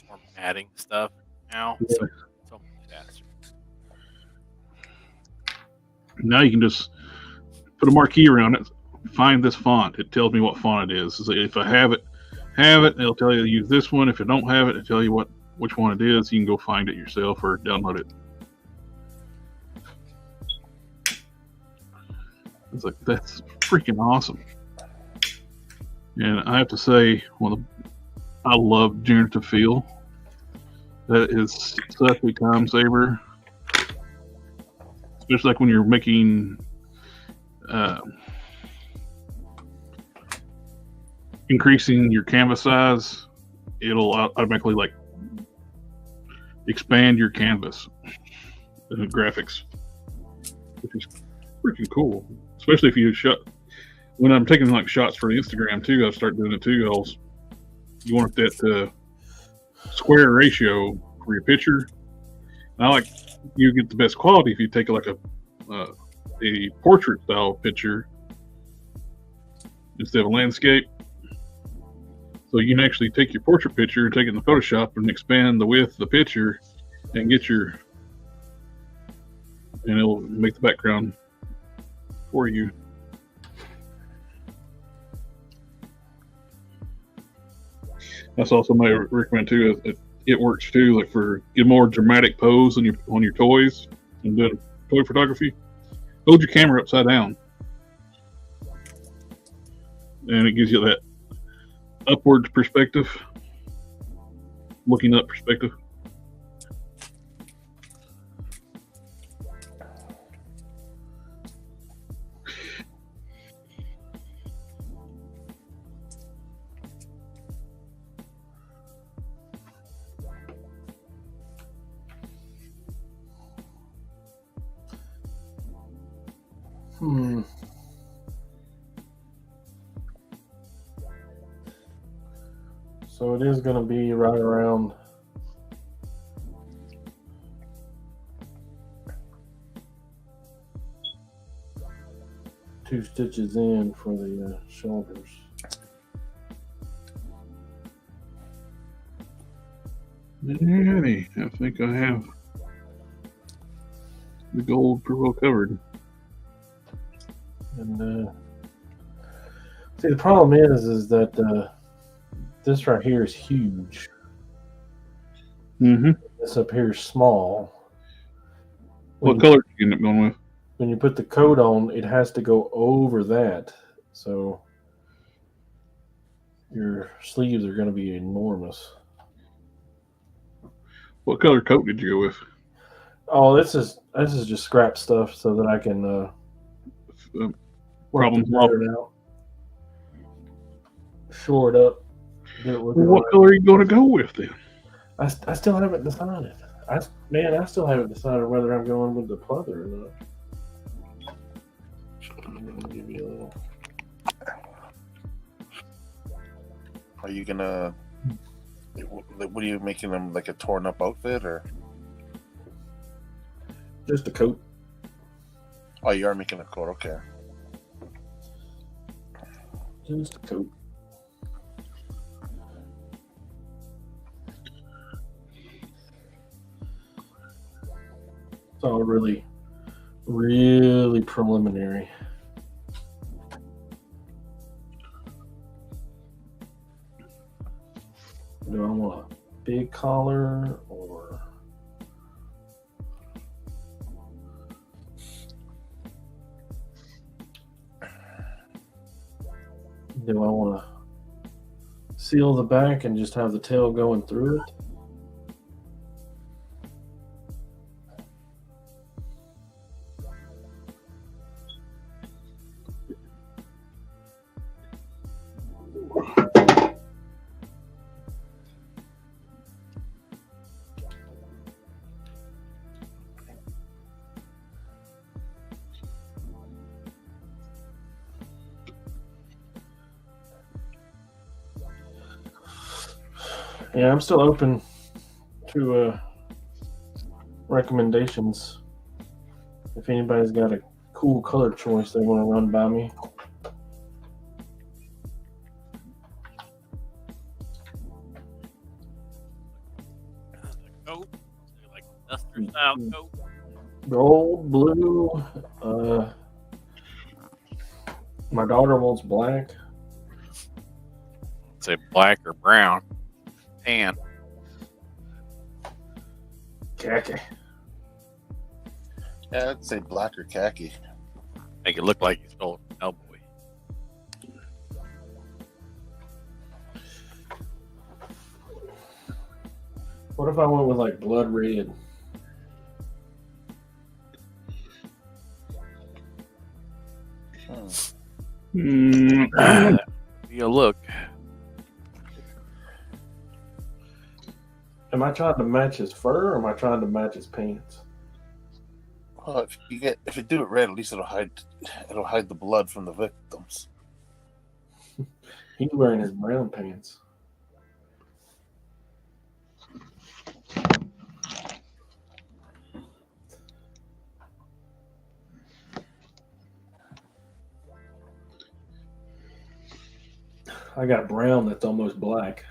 Or adding stuff now. Yeah. So much faster. Now you can just put a marquee around it, find this font. It tells me what font it is. So if I have it, it'll tell you to use this one. If I don't have it, it'll tell you which one it is. You can go find it yourself or download it. It's like, that's freaking awesome. And I have to say, I love generative fill. That is such a time saver. Especially when you're making increasing your canvas size, it'll automatically expand your canvas graphics, which is freaking cool. Especially if you when I'm taking shots for Instagram too, I start doing it too. You want that square ratio for your picture. And you get the best quality if you take a portrait style picture instead of a landscape. So you can actually take your portrait picture, take it in the Photoshop, and expand the width of the picture, and and it'll make the background for you. That's also my recommend too. It works too, for get more dramatic pose on your toys and doing toy photography. Hold your camera upside down, and it gives you that upward perspective, looking up perspective. So it is going to be right around 2 stitches in for the shoulders. Alrighty, I think I have the gold pretty well covered. And see, the problem is that this right here is huge. Mm-hmm. This up here is small. What color did you end up going with? When you put the coat on, it has to go over that. So your sleeves are going to be enormous. What color coat did you go with? Oh, this is just scrap stuff so that I can Problem solved out, shore it up. What color are you going to go with then? I still haven't decided. I still haven't decided whether I'm going with the pleather or not. Let me give you a little. Are you gonna? What are you making them, like a torn up outfit or? Just a coat. Oh, you are making a coat. Okay. Just a coat. It's all really, really preliminary. Do I want a big collar or do I want to seal the back and just have the tail going through it? Yeah, I'm still open to recommendations. If anybody's got a cool color choice they want to run by me. Coat, like duster style coat. Gold, blue. My daughter wants black. Say black or brown, tan. Khaki. Yeah, I'd say black or khaki. Make it look like you stole a cowboy. What if I went with like blood red? Be a look. Am I trying to match his fur or am I trying to match his pants? Well, if you do it red, at least it'll hide the blood from the victims. He's wearing his brown pants. I got brown that's almost black.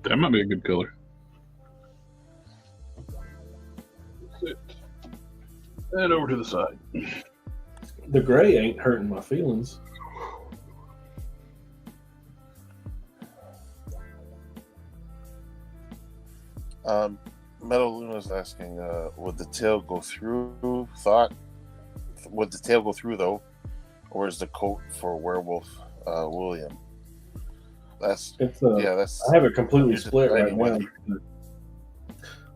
That might be a good color. Sit that over to the side. The gray ain't hurting my feelings. Metal Luna's asking, would the tail go through? Would the tail go through though, or is the coat for Werewolf William? I have it completely split right now.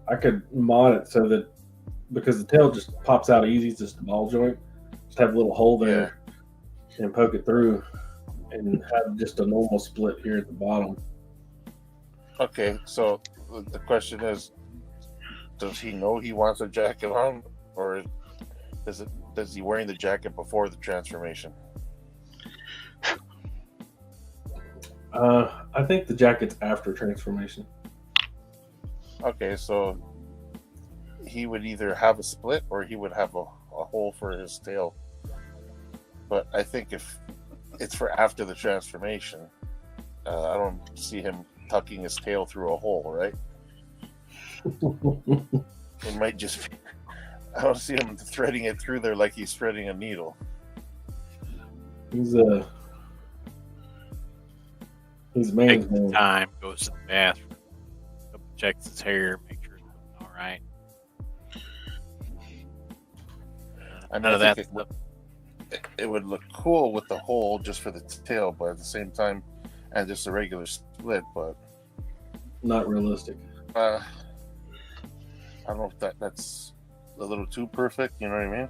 I could mod it so that because the tail just pops out easy, it's just a ball joint. Just have a little hole there and poke it through, and have just a normal split here at the bottom. Okay, so the question is, does he know he wants a jacket on, or is he wearing the jacket before the transformation? I think the jacket's after transformation. Okay, so he would either have a split or he would have a hole for his tail. But I think if it's for after the transformation, I don't see him tucking his tail through a hole, right? It might just be, I don't see him threading it through there like he's threading a needle. He's Takes man's the man. time, goes to the bathroom, checks his hair, make sure it's all right. I None of think that stuff. it would look cool with the hole just for the tail, but at the same time, and just a regular split. But Not realistic. I don't know if that's a little too perfect. You know what I mean?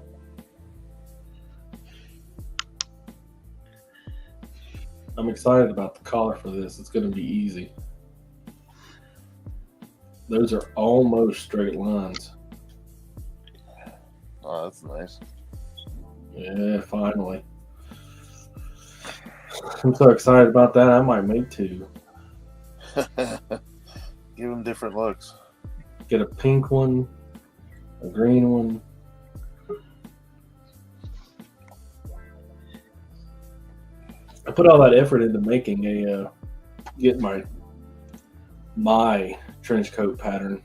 I'm excited about the collar for this. It's going to be easy. Those are almost straight lines. Oh, that's nice. Yeah, finally. I'm so excited about that. I might make two. Give him different looks. Get a pink one, a green one. I put all that effort into making get my trench coat pattern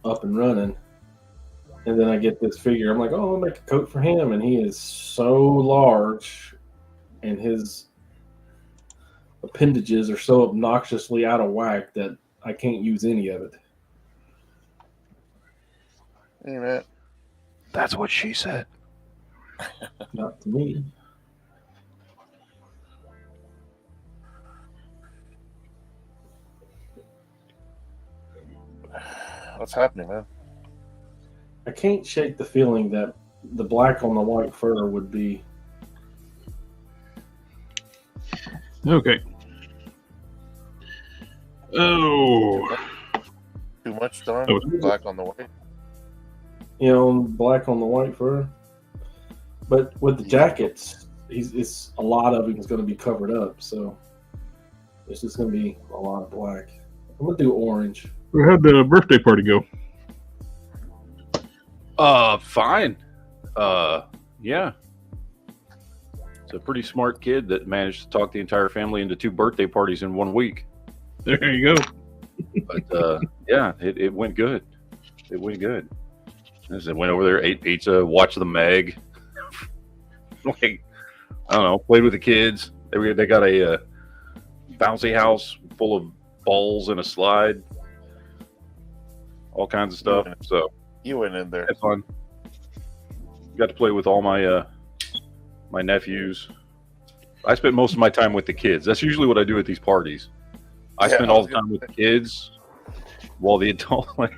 up and running. And then I get this figure. I'm like, oh, I'll make a coat for him. And he is so large and his appendages are so obnoxiously out of whack that I can't use any of it. Hey, Matt. That's what she said. Not to me. What's happening, man? I can't shake the feeling that the black on the white fur would be. Okay. Oh. Too much, Don? Oh. Black on the white? You know, black on the white fur. But with the jackets, it's a lot of it is going to be covered up, so it's just going to be a lot of black. I'm going to do orange. How'd the birthday party go? Fine. Yeah. It's a pretty smart kid that managed to talk the entire family into 2 birthday parties in 1 week. There you go. But yeah, it went good. It went good. I said, went over there, ate pizza, watched the Meg. Like, I don't know, played with the kids. They got a bouncy house full of balls and a slide, all kinds of stuff. So You went in there. had fun. Got to play with all my my nephews. I spent most of my time with the kids. That's usually what I do at these parties. I spend all the time with the kids, while the adult. Like,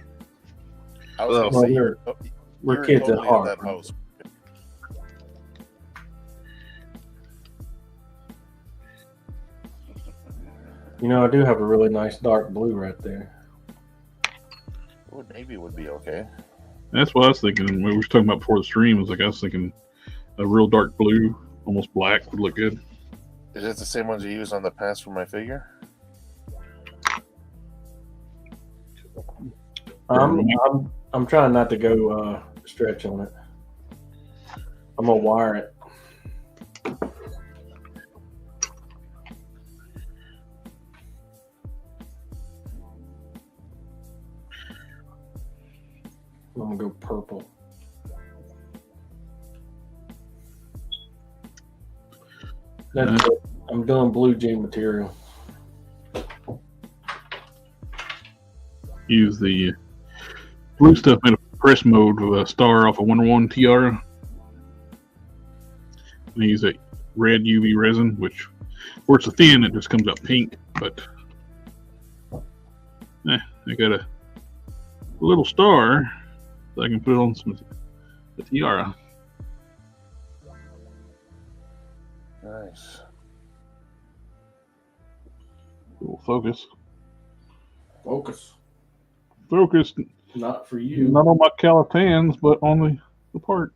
I was Well, gonna say, we're kids totally at heart. in that house. You know, I do have a really nice dark blue right there. Ooh, navy would be okay. That's what I was thinking. When we were talking about before the stream, I was thinking a real dark blue, almost black, would look good. Is it the same ones you use on the pants for my figure? I'm trying not to go stretch on it. I'm gonna wire it. I'm gonna go purple. That's it. I'm doing blue jean material. Use the blue stuff made a press mode with a star off a Wonder Woman tiara. And I use a red UV resin, which where it's a thin, it just comes out pink. But I got a little star, so I can put it on the tiara. Nice. We'll focus. Focus. Focus. Not for you. Not on my Calatans, but on the part.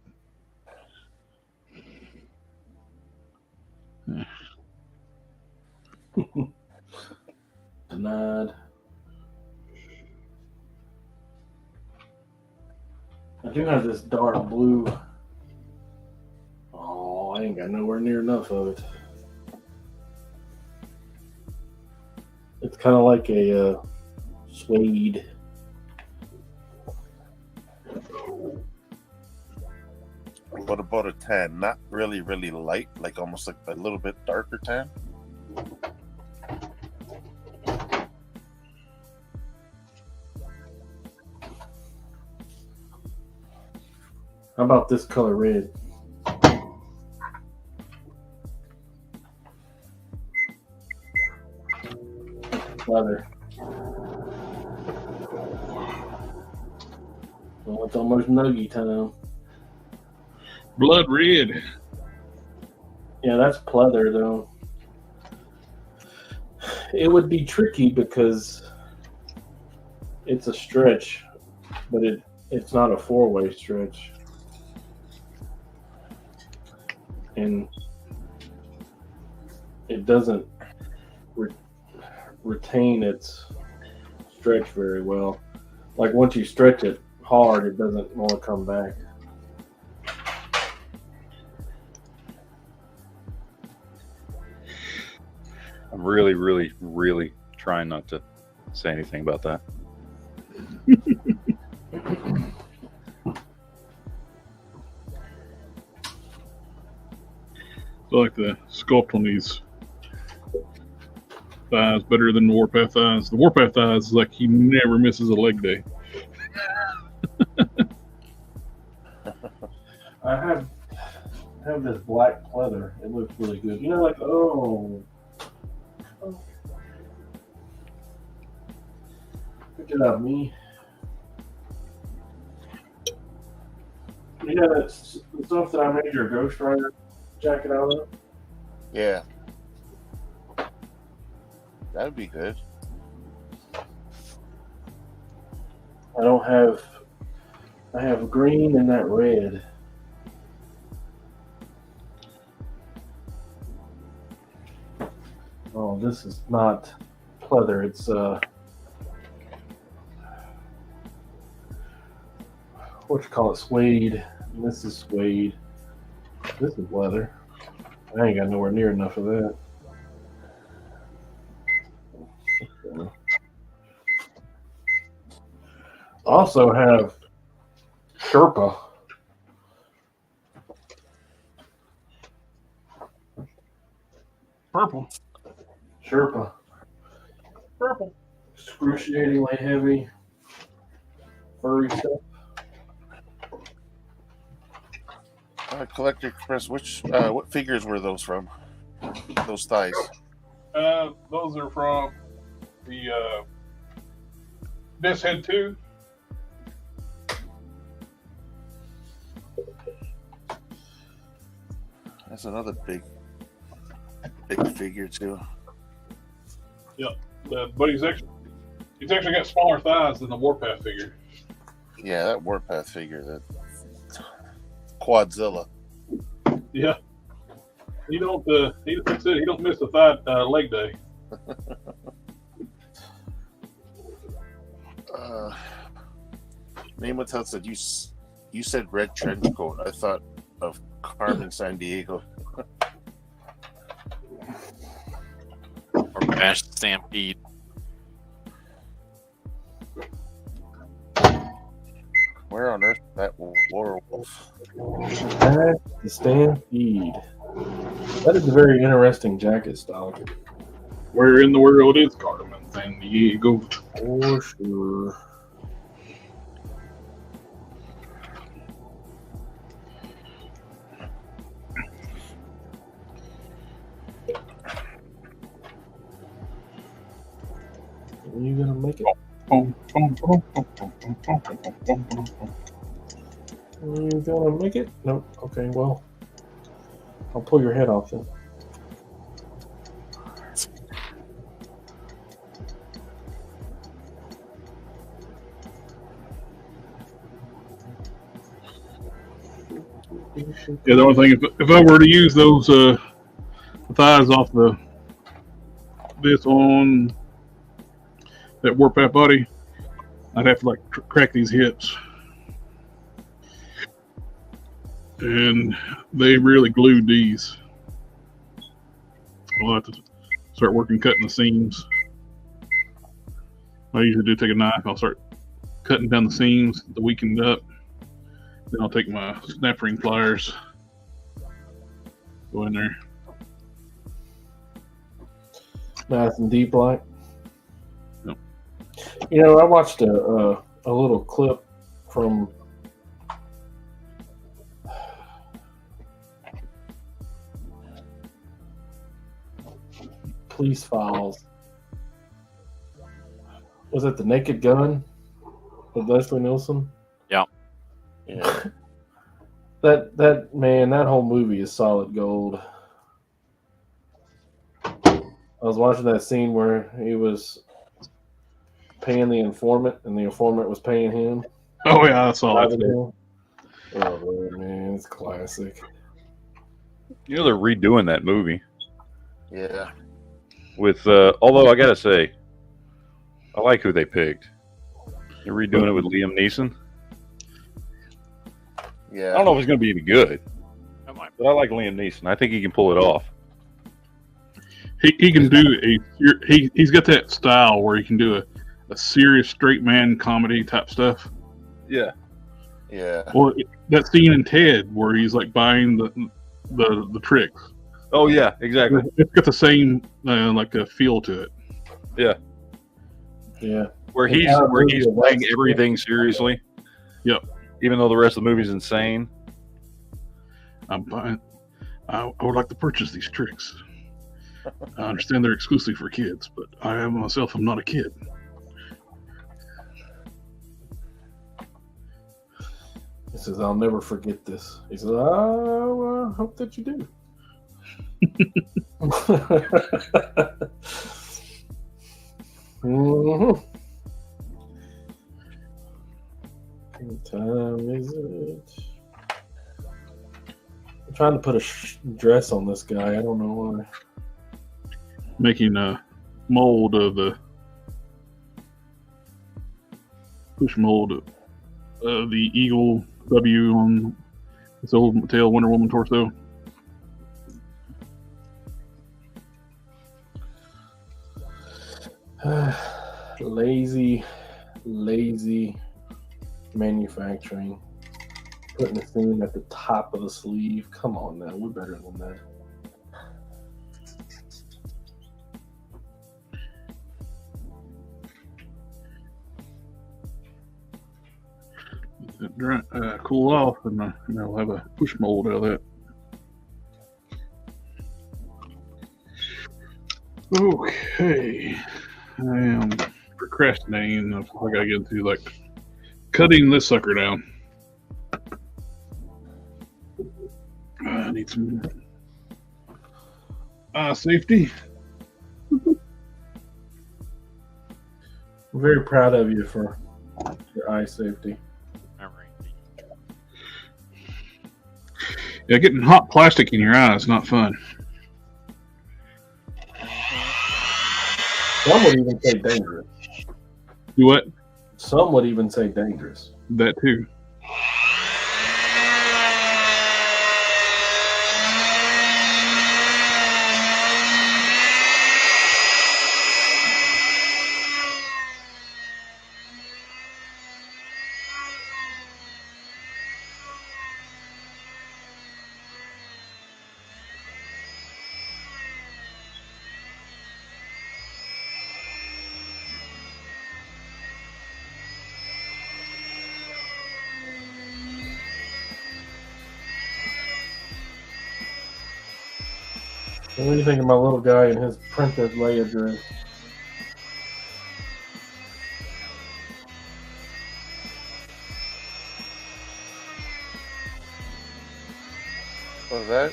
Denied. I do have this dark blue. Oh, I ain't got nowhere near enough of it. It's kind of like a suede. What about a tan? Not really, really light, like almost like a little bit darker tan. How about this color red? Leather. Well, it's almost nuggy time. Blood red. Yeah, that's pleather though. It would be tricky because it's a stretch, but it's not a four-way stretch. And it doesn't retain its stretch very well. Like once you stretch it hard, it doesn't want to come back. I'm really, really, really trying not to say anything about that. I like the sculpt on these thighs better than the Warpath thighs. The Warpath thighs is like he never misses a leg day. I have this black pleather. It looks really good. You know, like good job, me. You know that stuff that I made your Ghost Rider jacket out of? Yeah, that'd be good. I have green and that red. Oh, this is not pleather. It's what you call it, suede. And this is suede. This is leather. I ain't got nowhere near enough of that. Also have Sherpa. Purple. Sherpa. Purple. Excruciatingly heavy, furry stuff. Collector Express. What figures were those from? Those thighs. Those are from the This Head 2. That's another big figure too. Yep. But he's actually got smaller thighs than the Warpath figure. Yeah, that Warpath figure, that Quadzilla. Yeah. He don't miss a thigh leg day. Name what's else said you said red trench coat. I thought of Carmen San Diego. Or Bash Stampede. Where on earth is that werewolf? That's the Stampede. That is a very interesting jacket style. Where in the world is Carmen San Diego? For sure. Are you gonna make it? Are you gonna make it? Nope. Okay, well, I'll pull your head off then. Yeah, the only thing, if I were to use those thighs off this on that Warpath body, I'd have to like crack these hips. And they really glued these. I'll have to start working cutting the seams. I usually do take a knife. I'll start cutting down the seams, the weakened up. Then I'll take my snap ring pliers, go in there. Nice and deep like. Yep. You know, I watched a little clip from Police Files. Was it The Naked Gun with Leslie Nielsen? Yeah. Yeah. That man, that whole movie is solid gold. I was watching that scene where he was paying the informant and the informant was paying him. Oh yeah, I saw that. Oh man, it's classic. You know they're redoing that movie Yeah. with. Although I gotta say, I like who they picked. They're redoing it with Liam Neeson. Yeah. I don't know if it's gonna be any good, That might but I like Liam Neeson. I think he can pull it off. He can do he's got that style where he can do a serious straight man comedy type stuff. Yeah. Yeah. Or that scene in Ted where he's like buying the tricks. Oh yeah, exactly. It's got the same like a feel to it. Yeah. Yeah. Where he's playing everything seriously. Yep. Even though the rest of the movie's insane. I'm buying. I would like to purchase these tricks. I understand they're exclusive for kids, but I myself am not a kid. He says, "I'll never forget this." He says, "Oh, I hope that you do." Mm-hmm. What time is it? I'm trying to put a dress on this guy. I don't know why. Making a mold of the push mold of the Eagle W on this old Mattel Wonder Woman torso. Lazy manufacturing. Putting the thing at the top of the sleeve. Come on now, we're better than that. Cool off, and I'll have a push mold out of that. Okay, I am procrastinating. I gotta get into like cutting this sucker down. I need some safety. I'm very proud of you for your eye safety. Yeah, getting hot plastic in your eye is not fun. Some would even say dangerous. Do what? Some would even say dangerous. That too. What do you think of my little guy and his Princess Leia dress? What's that?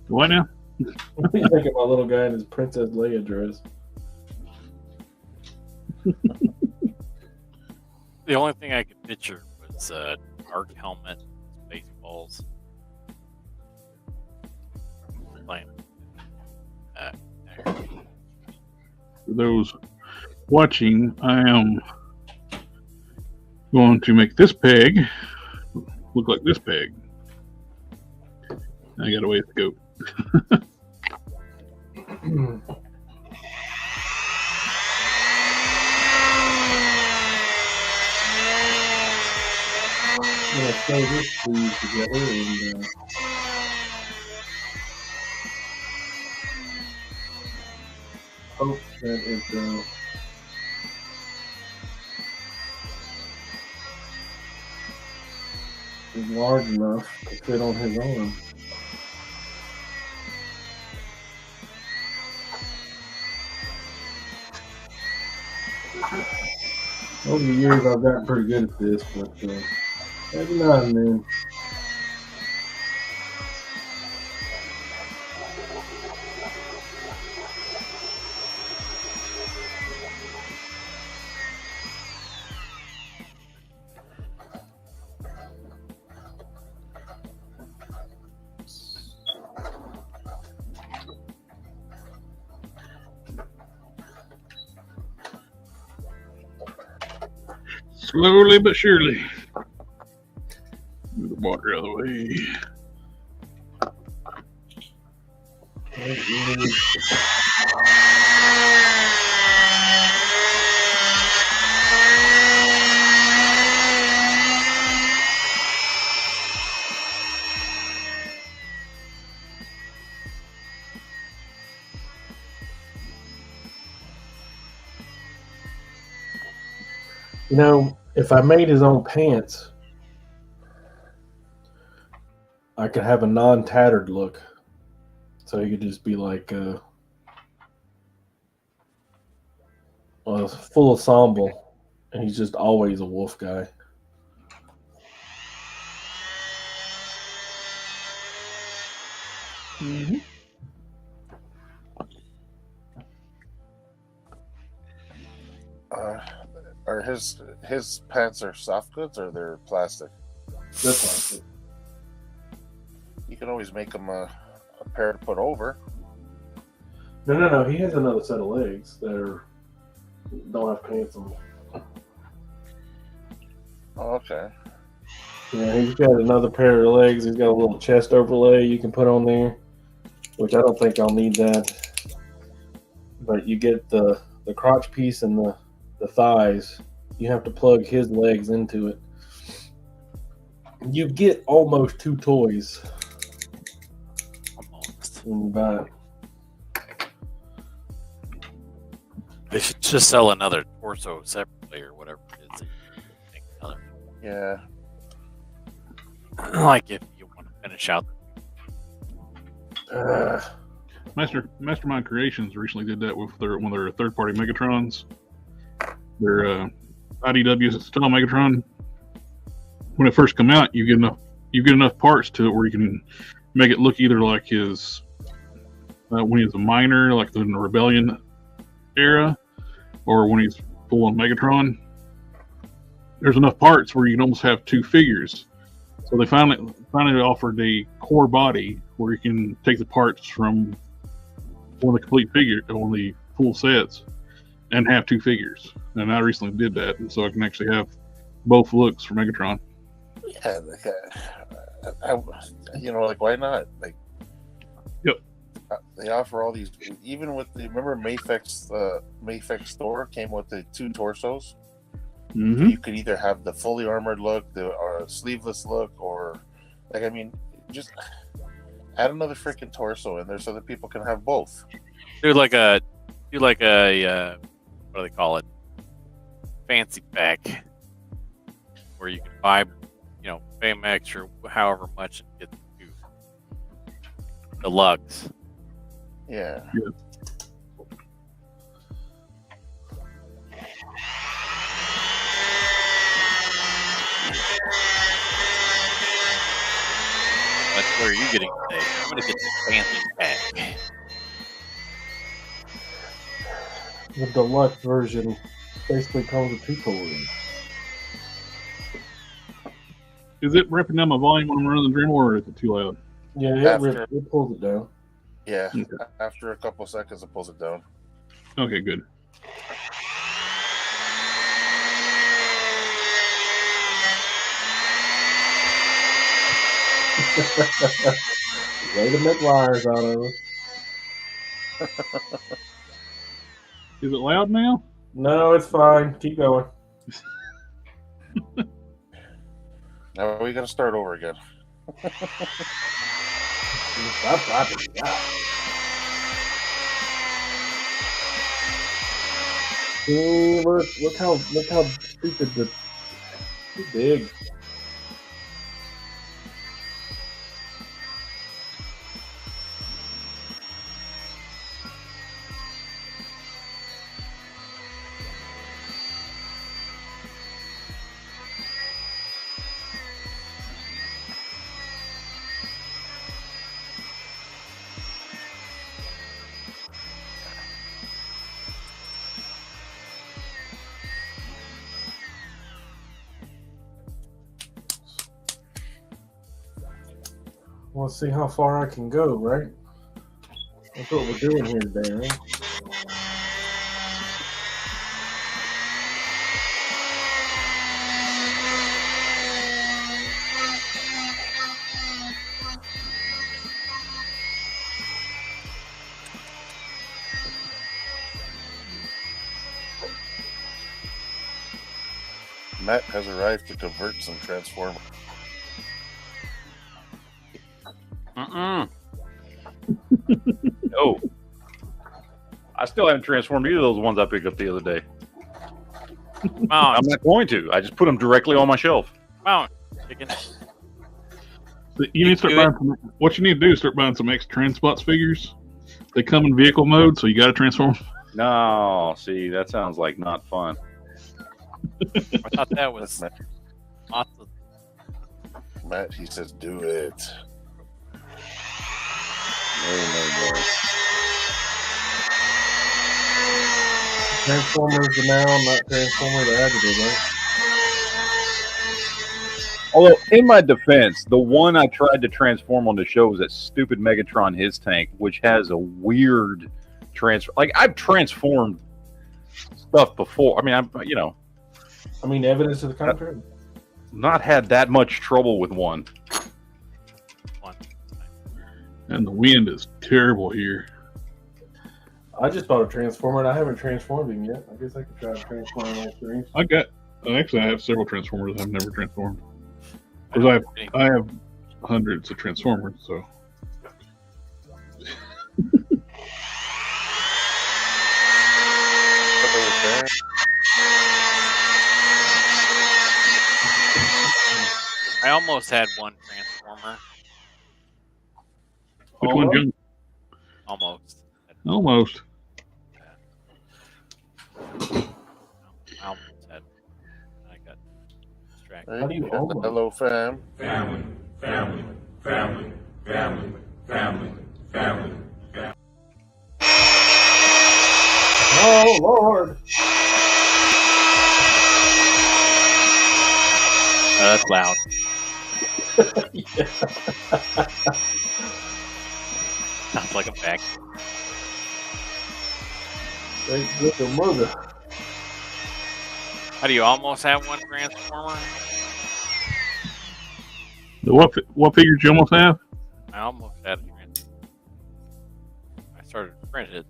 What now? What do you think of my little guy and his Princess Leia dress? The only thing I could picture was a dark helmet, baseballs. Playing. for those watching, I am going to make this peg look like this peg. I got a ways to go. I'm going to sew this sleeve together and hope that it is large enough to fit on his arm. Over the years, I've gotten pretty good at this, but every now and then. Slowly but surely. Move the water out of the way. You know, if I made his own pants, I could have a non-tattered look. So he could just be like a full ensemble, and he's just always a wolf guy. Mm-hmm. Are his pants are soft goods or they're plastic? They're plastic. You can always make them a pair to put over. No. He has another set of legs that don't have pants on. Oh, okay. Yeah, he's got another pair of legs. He's got a little chest overlay you can put on there, which I don't think I'll need that. But you get the crotch piece and the thighs. You have to plug his legs into it. You get almost two toys when you buy it. They should just sell another torso separately or whatever it is. Yeah. Like if you want to finish out. Mastermind Creations recently did that with one of their third-party Megatrons. Their IDW style Megatron. When it first come out, you get enough parts to it where you can make it look either like his when he's a minor, like in the Rebellion era, or when he's full on Megatron. There's enough parts where you can almost have two figures. So they finally offered a core body where you can take the parts from one of the complete figure, on the full sets, and have two figures. And I recently did that, and so I can actually have both looks for Megatron. Yeah, like why not? Like, yep. They offer all these, even with remember Mayfex store came with the two torsos. Mm-hmm. You could either have the fully armored look, or sleeveless look, or just add another freaking torso in there so that people can have both. Do like a what do they call it? Fancy pack, where you can buy, pay them extra however much and get the lugs. Yeah. That's where are you getting today? I'm gonna get the fancy pack. The deluxe version basically comes with two toys. Is it ripping down my volume when I'm running the Dremel, or is it too loud? Yeah, it pulls it down. Yeah. Okay. After a couple seconds, it pulls it down. Okay, good. Way to make liars out of us. Is it loud now? No, it's fine. Keep going. Now we got to start over again. Stop clapping. Yeah. See, look how stupid the too big. Let's see how far I can go, right? That's what we're doing here today, right? Matt has arrived to convert some transformers. No. I still haven't transformed either of those ones I picked up the other day. I'm not going to. I just put them directly on my shelf. Chicken. You need to start buying some, what you need to do is start buying some extra Transpots figures. They come in vehicle mode, so you got to transform. No, see, that sounds like not fun. I thought that was awesome. Matt, he says, do it. No. Transformers the noun, not Transformer the adjective, right? Although, in my defense, the one I tried to transform on the show was that stupid Megatron his tank, which has a weird transfer. Like, I've transformed stuff before. I mean, Evidence to the contrary. not had that much trouble with one. And the wind is terrible here. I just bought a Transformer and I haven't transformed him yet. I guess I could try to transform all three. I have several Transformers I've never transformed. Because I have hundreds of Transformers, so. I almost had one transformer. Which one, John? Almost. Almost. I almost had. I got distracted. How do you almost? Hello, fam. Family, family, family, family, family, family, family. Oh, Lord. That's loud. Sounds like a fact. Look at mother. How do you almost have one transformer? What figures you almost have? I almost had a transformer. I started to print it.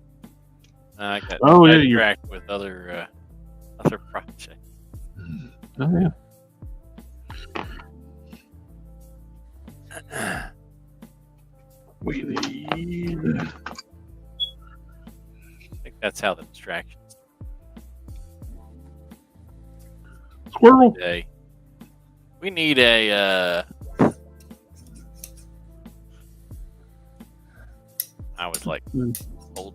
I got sidetracked with other projects. Oh, yeah. We need. I think that's how the distractions Squirrel. today. We need a. I was like, hold.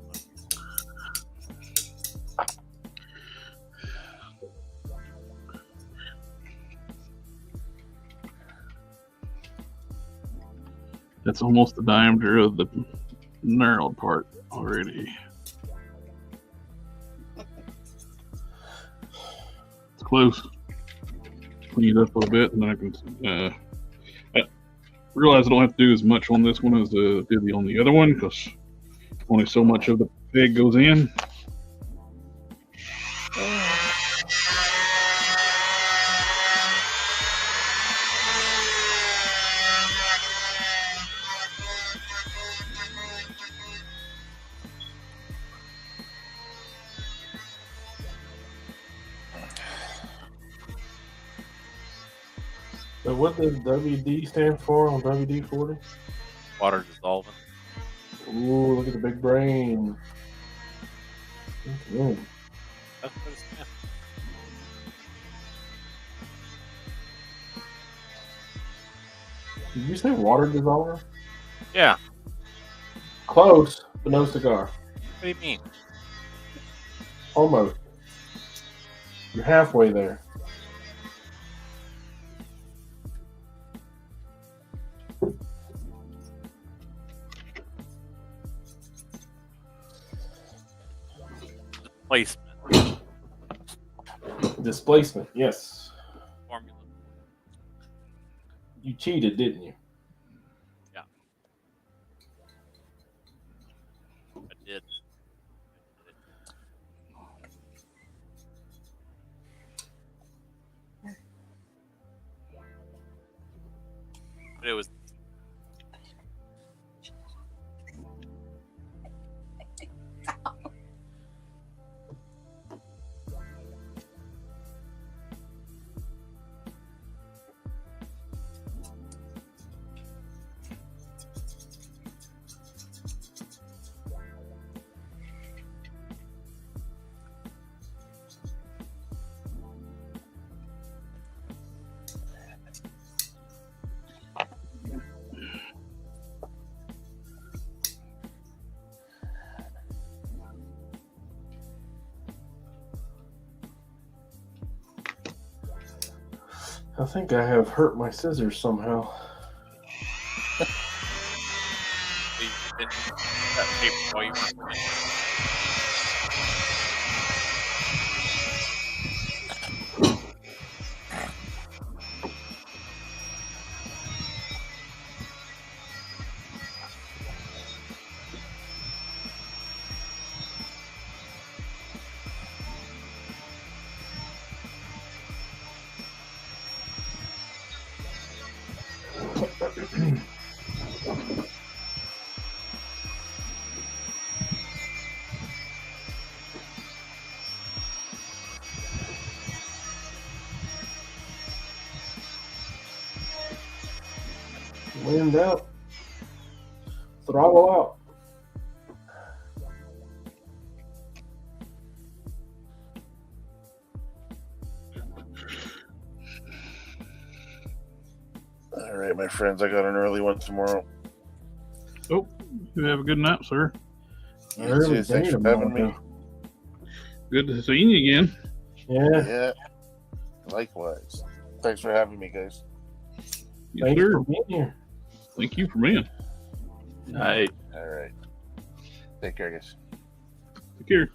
That's almost the diameter of the knurled part already. It's close. Clean it up a little bit, and then I can. I realize I don't have to do as much on this one as I did on the other one because only so much of the peg goes in. So what does WD stand for on WD-40? Water dissolvent. Ooh, look at the big brain. Okay. That's what it's meant. Did you say water dissolver? Yeah. Close, but no cigar. What do you mean? Almost. You're halfway there. Placement. Displacement, yes. Formula. You cheated, didn't you? I did. But it was I think I have hurt my scissors somehow. you didn't that paper while you were in. Wind out. Throttle out. All right, my friends, I got an early one tomorrow. Oh, you have a good night, sir. You too. Thanks for having me. Good to see you again. Yeah. Yeah. Likewise. Thanks for having me, guys. Yes, Thanks sir. for being here. Thank you for being. Hey, All right. Take care, guys. Take care.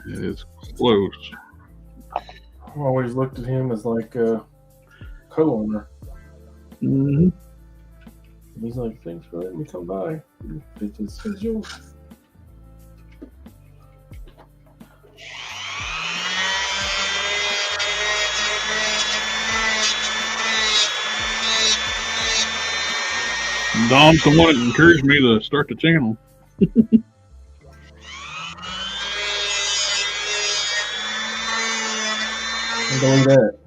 It is close. I always looked at him as like a co-owner. Mm-hmm. He's like, thanks for letting me come by. It's his schedule. Dom's the one that encouraged me to start the channel. I believe that.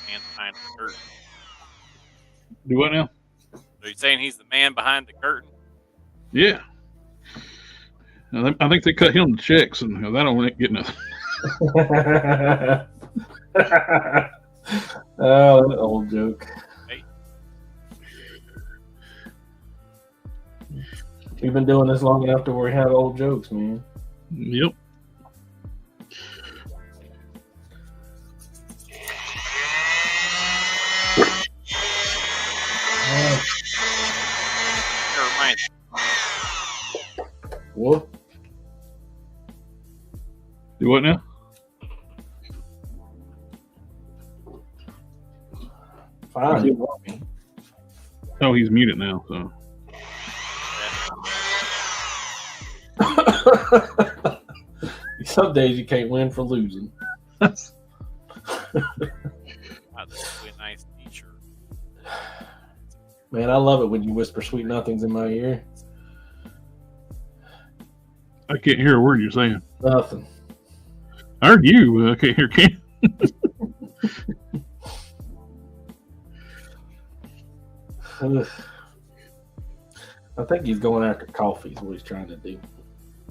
Man behind the curtain. Do what now? So you're saying he's the man behind the curtain? Yeah. I think they cut him the checks, and that don't get nothing. Oh, that old joke. Hey. We've been doing this long enough to where we have old jokes, man. Yep. Never mind. What? Do what now? Fine. You want me. Oh, he's muted now. So Some days you can't win for losing. Wow, this would be a nice t-shirt. Man, I love it when you whisper sweet nothings in my ear. I can't hear a word you're saying. Nothing. I heard you, but I can't hear Ken. I think he's going after coffee is what he's trying to do.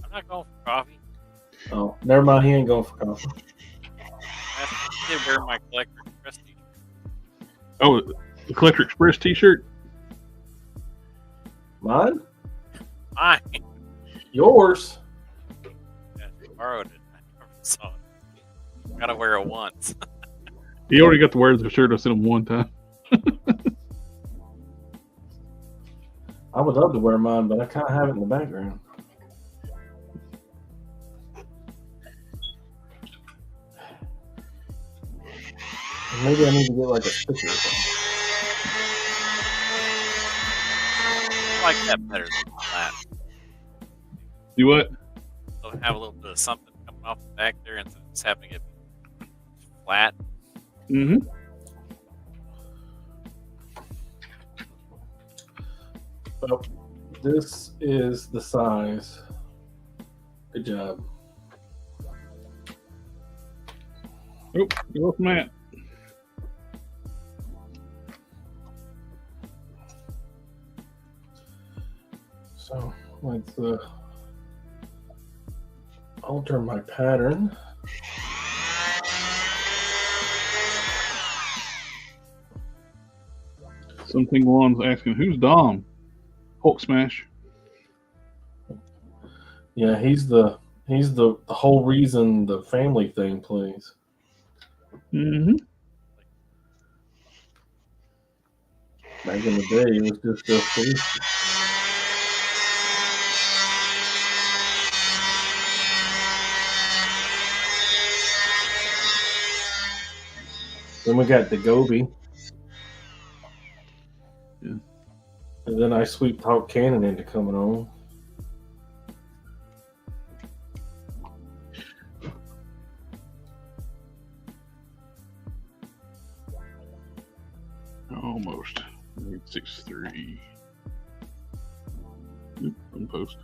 I'm not going for coffee. Oh, never mind. He ain't going for coffee. I did wear my Collector Express t-shirt. Oh, the Collector Express t-shirt? Mine? Mine. Yours? Yeah, I borrowed it. I never saw it. Gotta wear it once. He already got to wear the shirt I sent him one time. I would love to wear mine, but I kind of have it in the background. Maybe I need to get like a sticker or something. I like that better than flat. Do what? So have a little bit of something coming off the back there instead of just having it flat. Mm-hmm. Well, this is the size. Good job. Oh, go off Matt. So let's alter my pattern. Something Juan's asking, who's Dom? Hulk Smash. Yeah, he's the whole reason the family thing plays. Mm-hmm. Back in the day, it was just a police. Then we got the Gobi. Yeah. And then I sweep Hawk Cannon into coming on. Almost. 6-3. Yep, on post.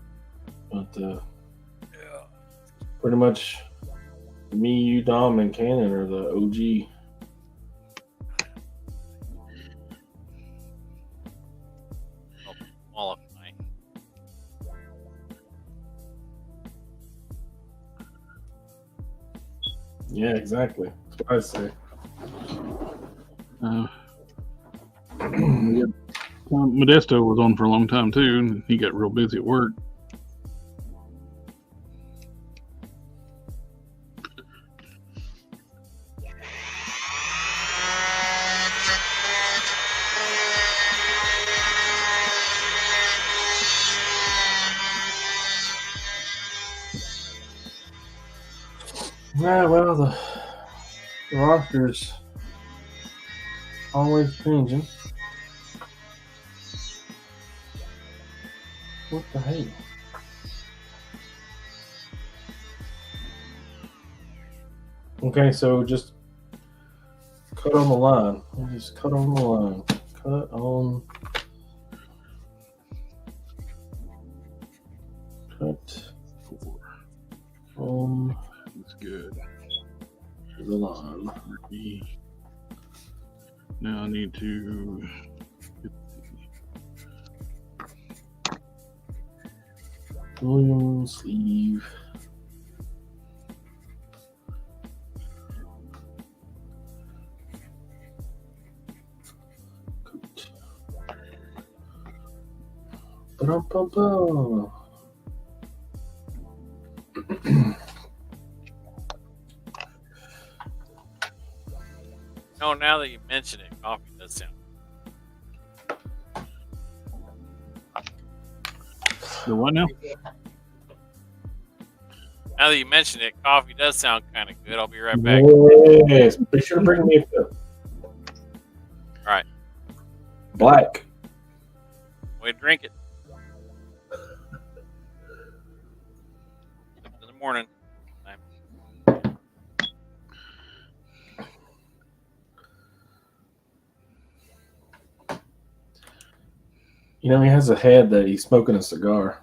But yeah, pretty much me, you, Dom, and Cannon are the OG. Qualifying. Yeah, exactly. That's what I say. Yeah. Modesto was on for a long time too, and he got real busy at work. Yeah, well, the roster's always changing. What the hell? Okay, so just cut on the line. Just cut on the line. Cut on. Cut on. That's good. The line. Now I need to get William sleeve. Ba-dum-bum-bum. No, now that you mention it, coffee does sound. the what now? Now that you mention it, coffee does sound kind of good. I'll be right back. Yes, be sure to bring me a cup. All right, Black. way to drink it. In the morning. You know, he has a head that he's smoking a cigar.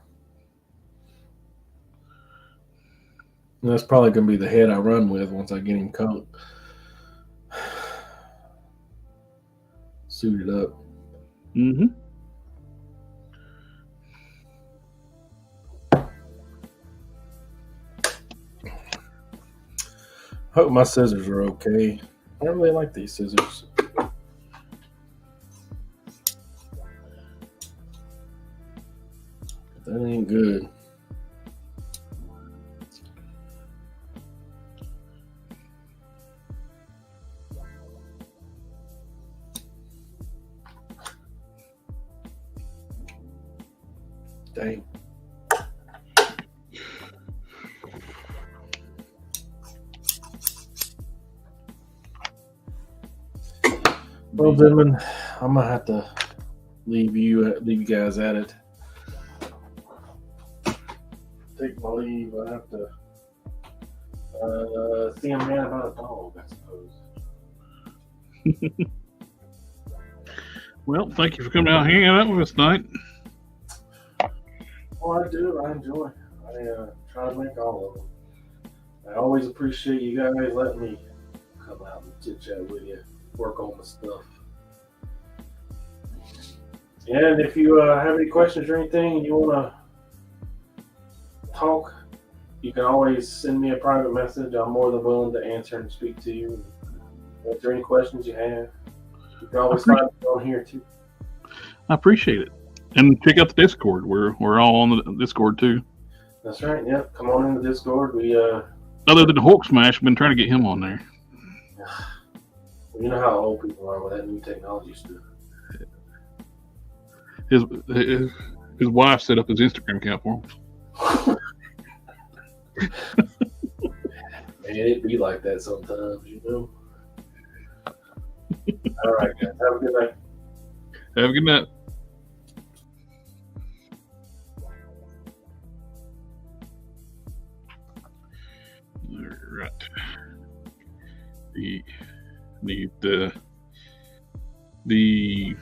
And that's probably going to be the head I run with once I get him suited up. Mm-hmm. Hope my scissors are okay. I don't really like these scissors. That ain't good. Dang. Well, gentlemen, I'm gonna have to leave you guys at it. Take my leave. I have to see a man about a dog, I suppose. Well, thank you for coming out and hanging out with us tonight. Oh, I do. I enjoy. I try to make all of them. I always appreciate you guys letting me come out and chit chat with you, work on the stuff. And if you have any questions or anything and you want to talk, you can always send me a private message. I'm more than willing to answer and speak to you. If there are any questions you have, you can always find me on here too. I appreciate it. And check out the Discord. We're all on the Discord too. That's right. Yep. Come on in the Discord. We other than the Hulk Smash, I've been trying to get him on there. You know how old people are with that new technology stuff. His wife set up his Instagram account for him. Man, it be like that sometimes, you know. All right, guys. Have a good night. Have a good night. All right. The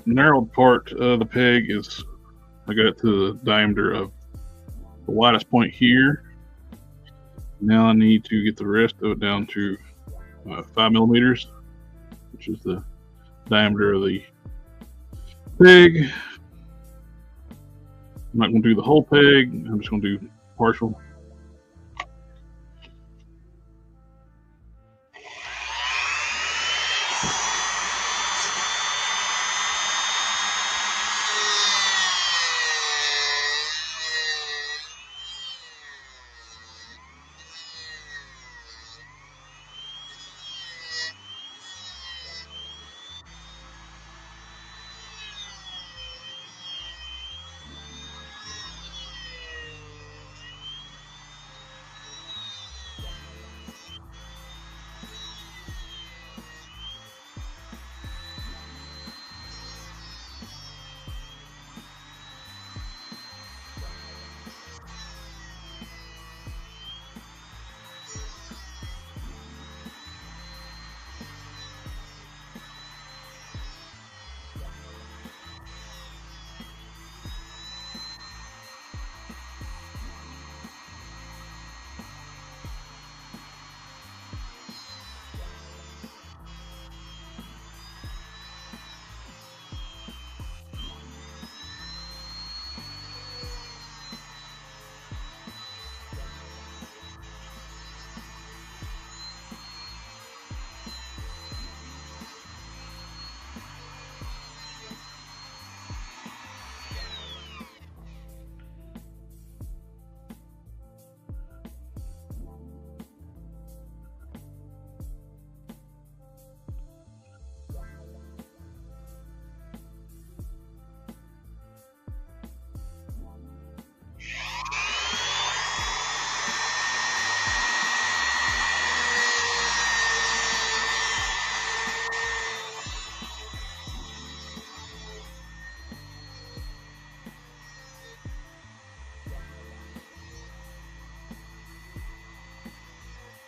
narrowed part of the peg is, I got it to the diameter of the widest point here. Now I need to get the rest of it down to 5 millimeters, which is the diameter of the peg. I'm not going to do the whole peg. I'm just going to do partial.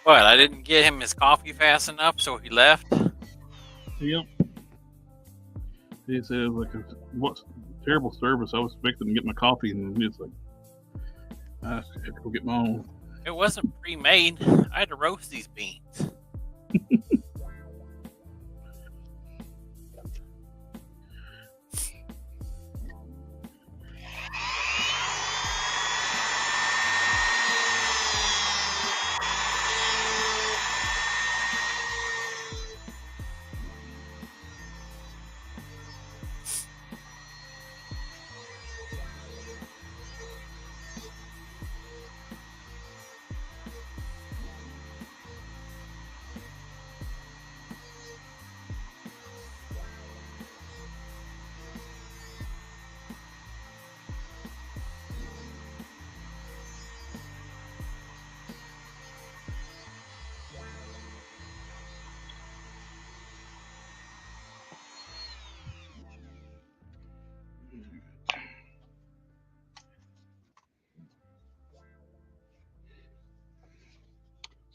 What? I didn't get him his coffee fast enough, so he left. Yep. He said, like, what? terrible service. I was expecting to get my coffee, and it's like I have to go get my own. It wasn't pre-made. I had to roast these beans.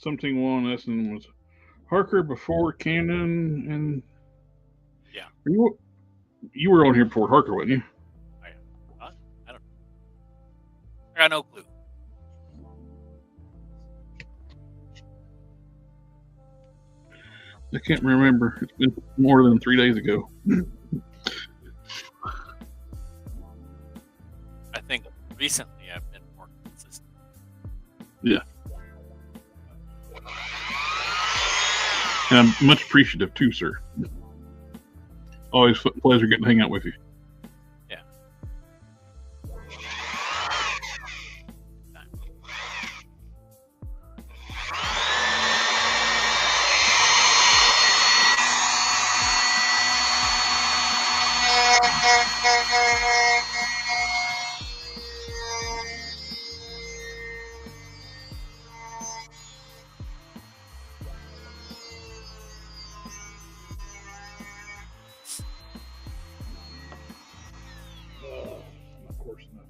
Something one lesson was Harker before Cannon, and Yeah. You were on here before Harker, weren't you? I don't. I got no clue. I can't remember. It's been more than 3 days ago. I think recently I've been more consistent. Yeah. And I'm much appreciative too, sir. Always a pleasure getting to hang out with you. Yeah. Of course not.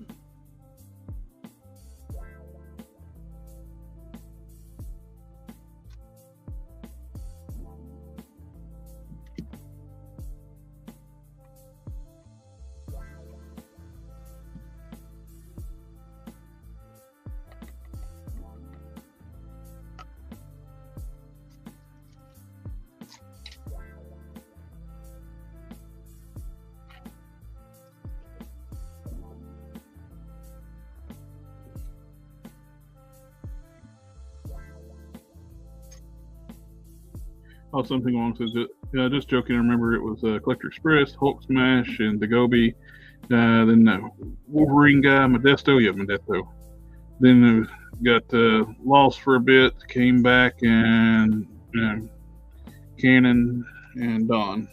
Oh, something along says it. Yeah, just joking. I remember it was Collector Express, Hulk Smash, and the Gobi. Then Wolverine guy, Modesto. Yeah, Modesto. Then got lost for a bit, came back, and Cannon and Dawn.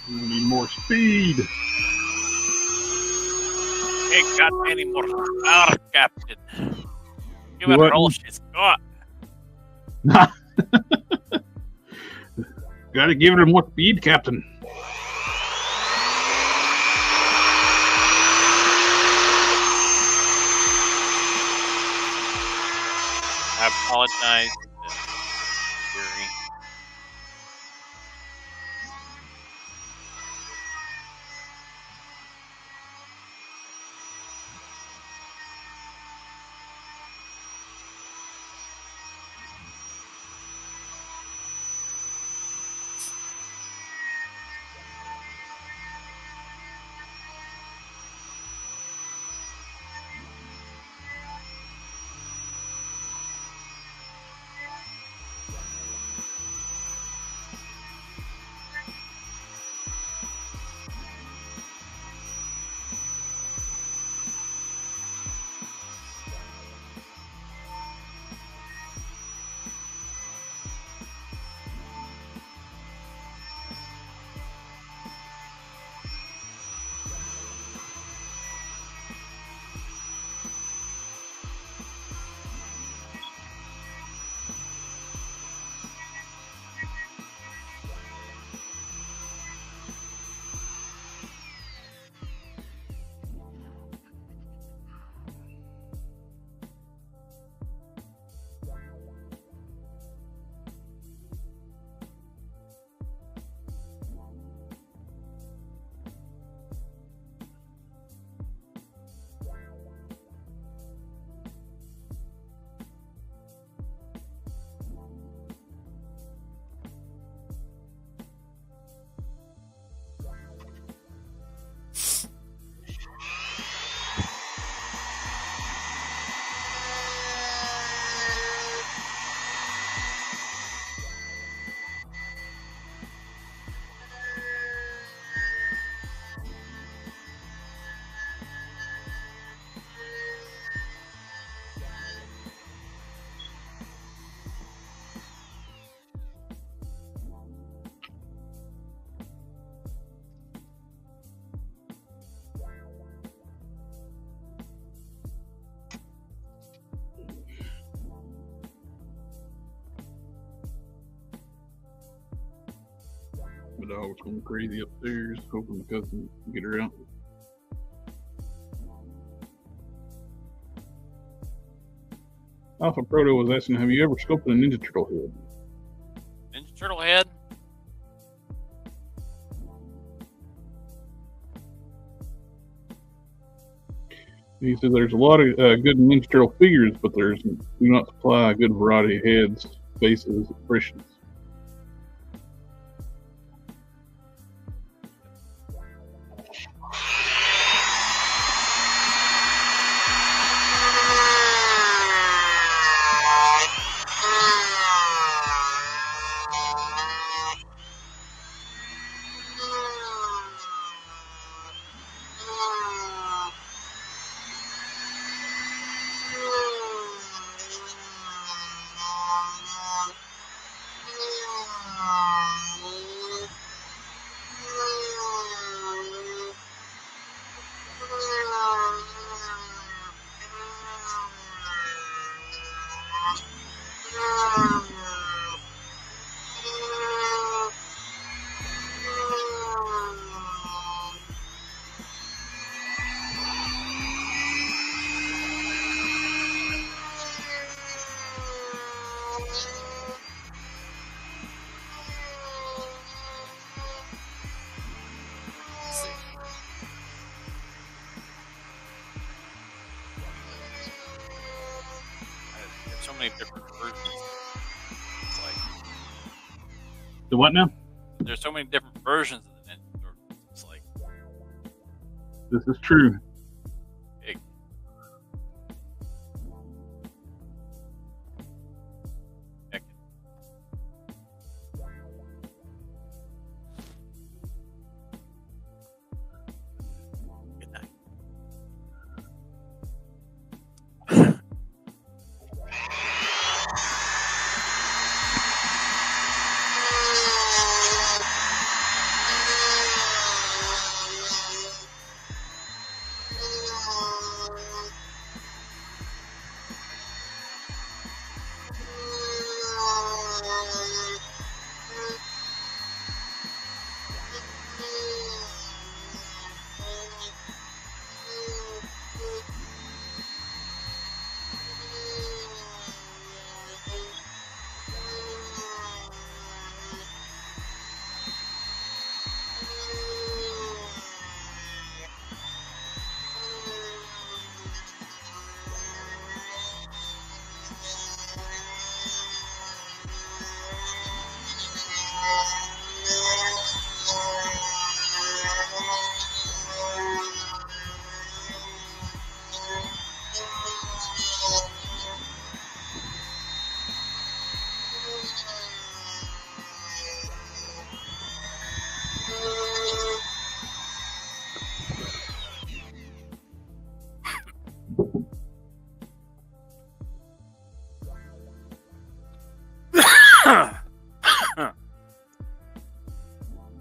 We need more speed. Ain't got any more power, Captain. Give You her what? all she's got. Gotta give her more speed, Captain. I apologize to Yuri. dog's going crazy upstairs, hoping the cousin can get her out. Alpha Proto was asking, have you ever sculpted a Ninja Turtle head? Ninja Turtle head? He said there's a lot of good Ninja Turtle figures, but do not supply a good variety of heads, faces, expressions. There's so many different versions. It's like The what now? there's so many different versions of the Ninja Turtles. It's like This is true. big. Heck, good night.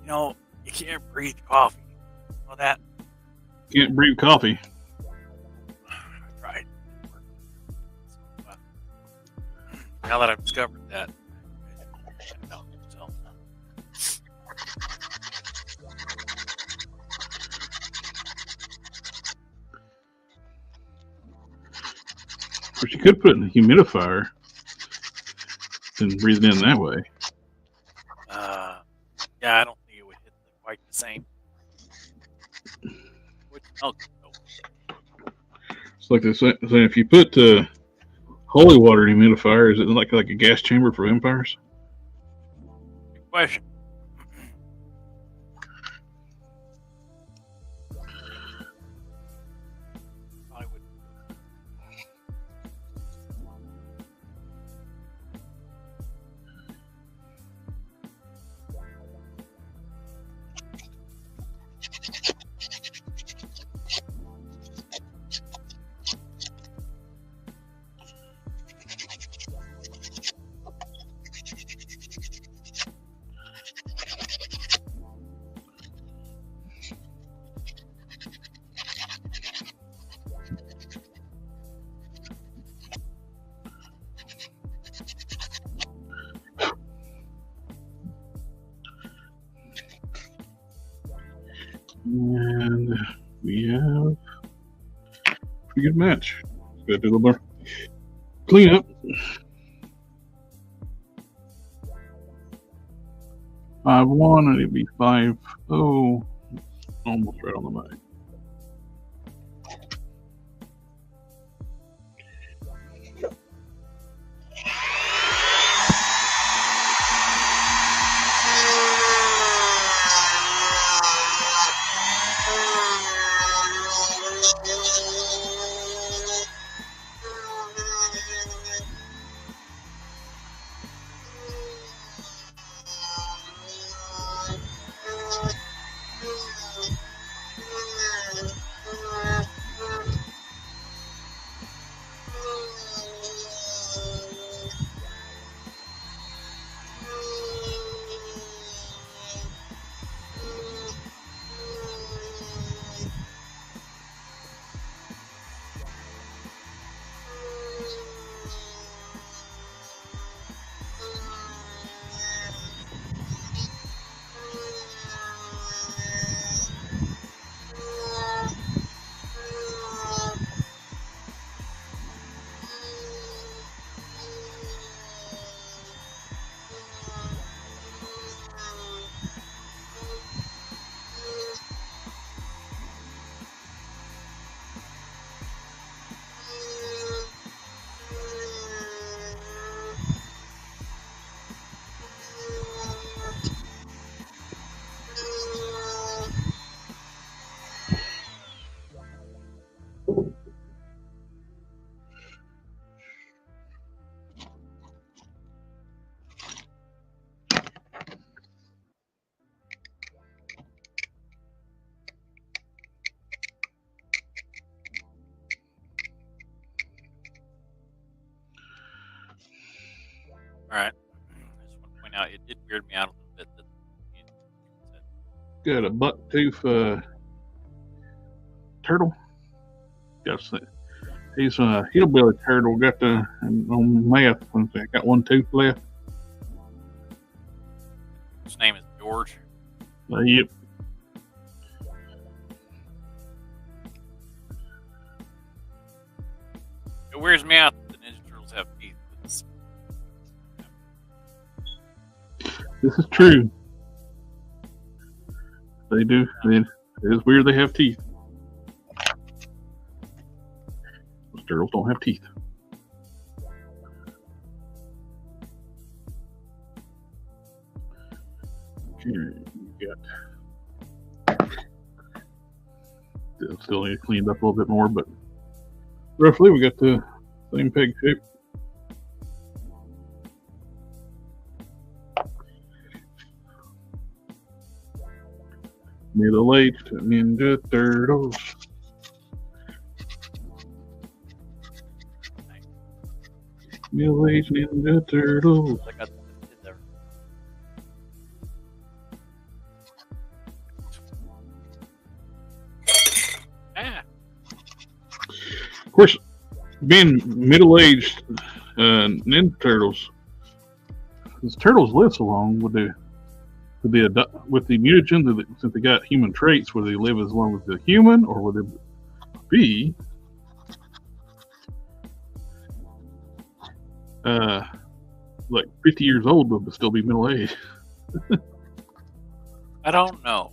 You know, you can't breathe coffee. Well, that Can't brew coffee. I tried. So, now that I've discovered that, so. But you could put it in a humidifier and breathe it in that way. Yeah, I don't think it would hit quite the same. Would smell good, though. It's like this saying, if you put holy water in a humidifier, is it like a gas chamber for vampires? Good question. I would. be a good match. Gotta do a little more cleanup. 5-1, and it'd be 5-0. Almost right on the money. All right. I just want to point out it did weird me out a little bit that you said Got a bucktooth turtle. He's a hillbilly turtle. Got the on math. I got one tooth left. his name is George. Yep. It weirds me out that the Ninja Turtles have teeth. This is true. They do. It is weird they have teeth. Those turtles don't have teeth. Okay, you got. Still need to clean it up a little bit more, but roughly we got the same peg shape. Middle-aged Ninja Turtles. Middle-aged Ninja Turtles. I got the kid there. Ah, Of course, being middle-aged Ninja Turtles, these turtles live so long with the mutagen, since they got human traits, will they live as long as the human, or will they be like 50 years old but still be middle-aged? I don't know.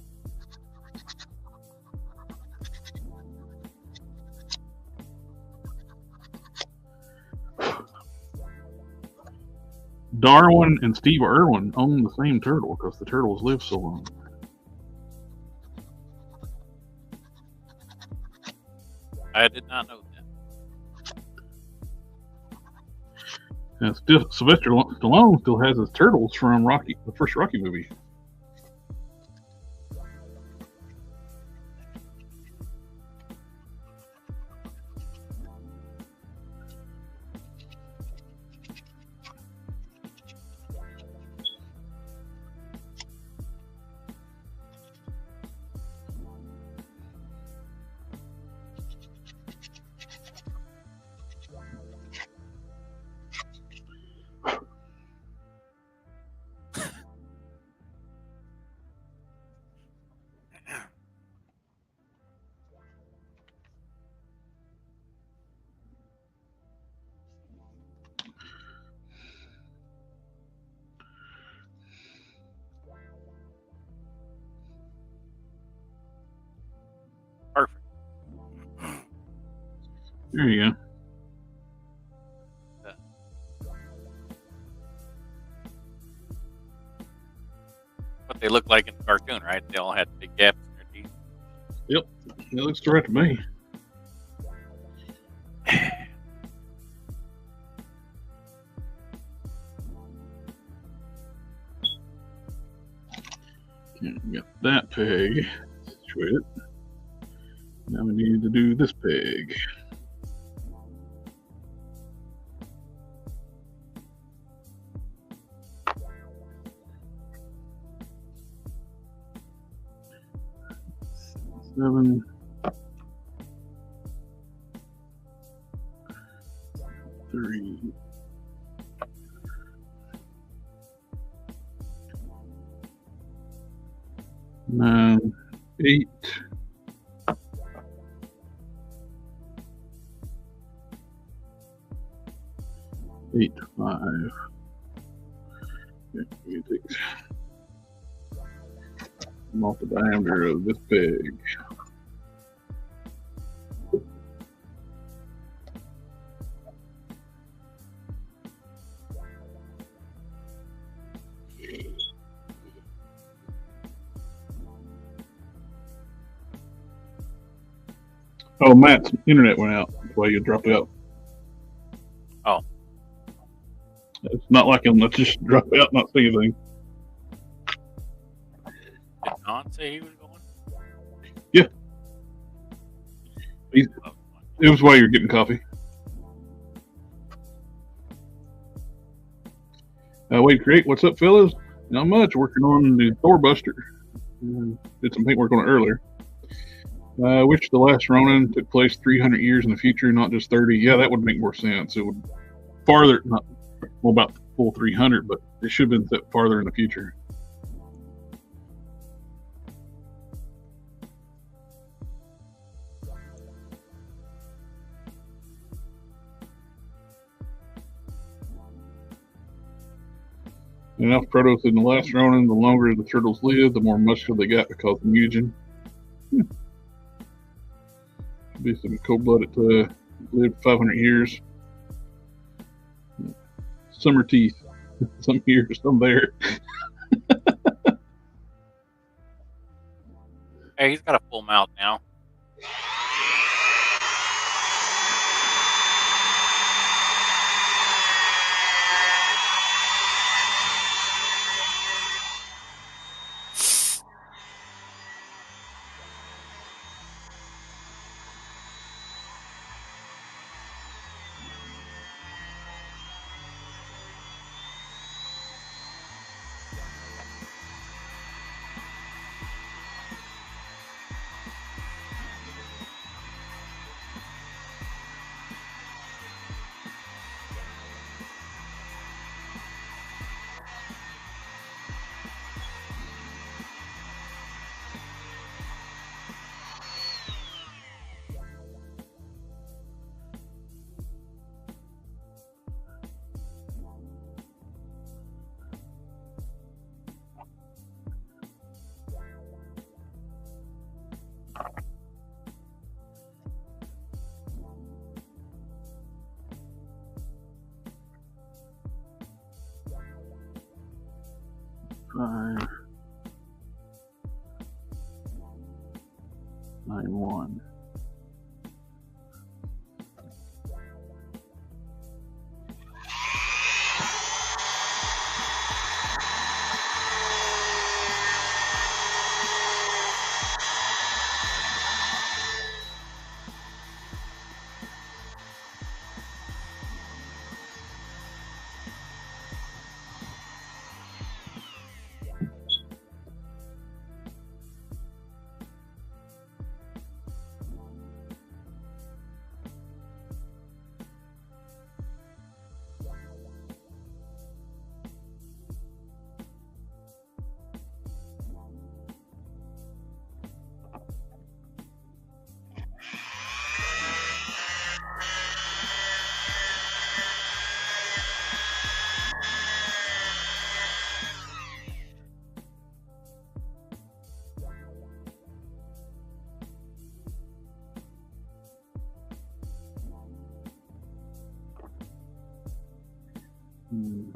Darwin and Steve Irwin own the same turtle because the turtles live so long. I did not know that. And still, Sylvester Stallone still has his turtles from the first Rocky movie. There you go. What they look like in the cartoon, right? They all had big gaps in their teeth. Yep, it looks right to me. Okay, we got that peg situated. Now we need to do this peg. Seven. Three. Nine. 8. 8, 5. Okay, we take off the diameter of this peg. Oh, Matt's internet went out. That's why you dropped out. Oh. It's not like him. Let's just drop out and not say anything. Did Don say he was going? Yeah. It was while you're getting coffee. Wait, Create, what's up, fellas? Not much. Working on the Thor Buster. Did some paintwork on it earlier. I wish the last Ronin took place 300 years in the future, not just 30. Yeah, that would make more sense. It would farther, not well, about the full 300, but it should have been set farther in the future. Enough protos in the last Ronin, the longer the turtles live, the more muscular they got because of mutagen. Should be some cold-blooded to live 500 years. Summer teeth. Some here, some there. Hey, he's got a full mouth now. Five, 9, 1. Hmm.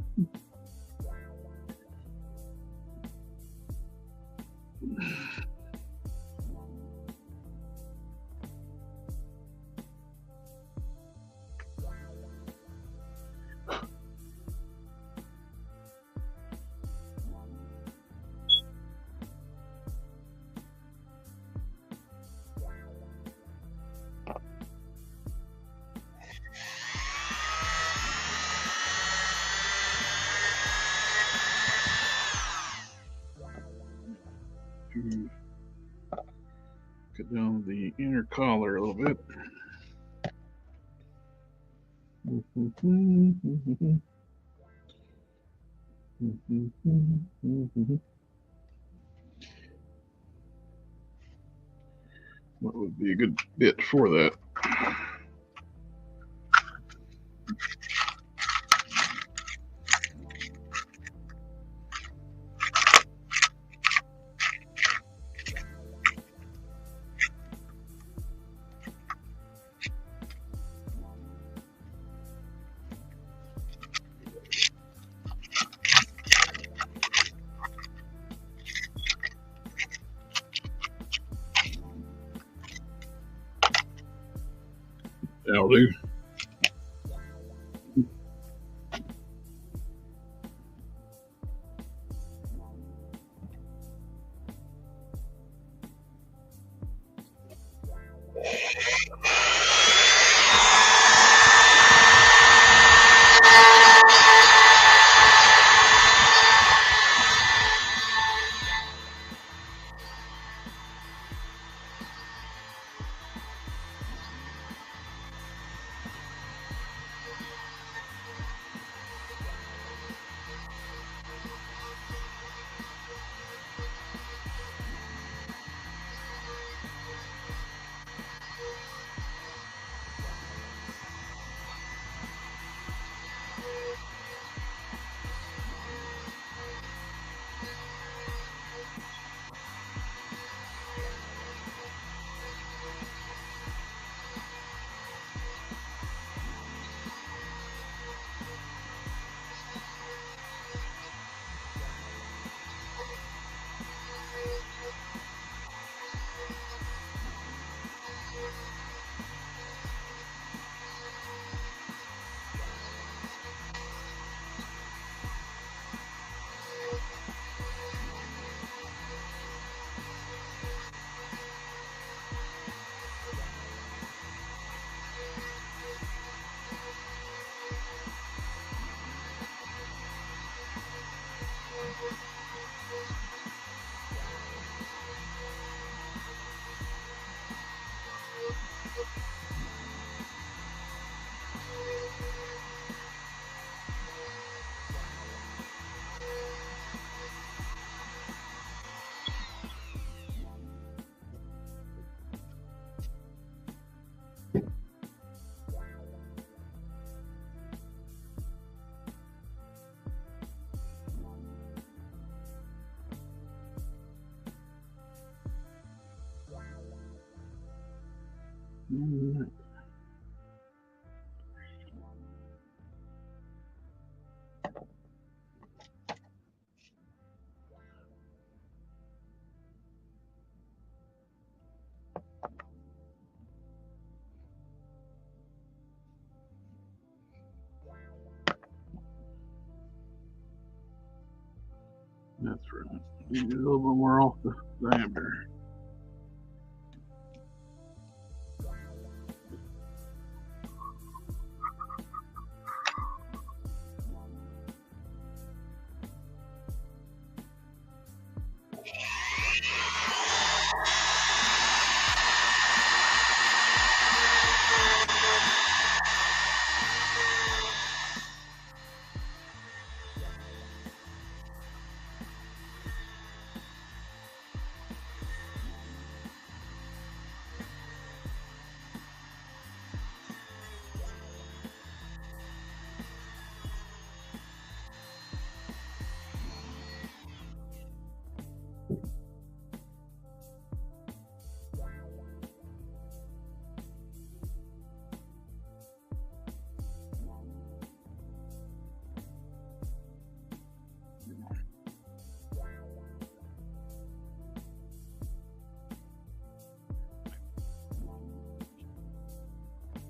To cut down the inner collar a little bit. What would be a good bit for that? That'll do. That's right. You get a little bit more off the diameter.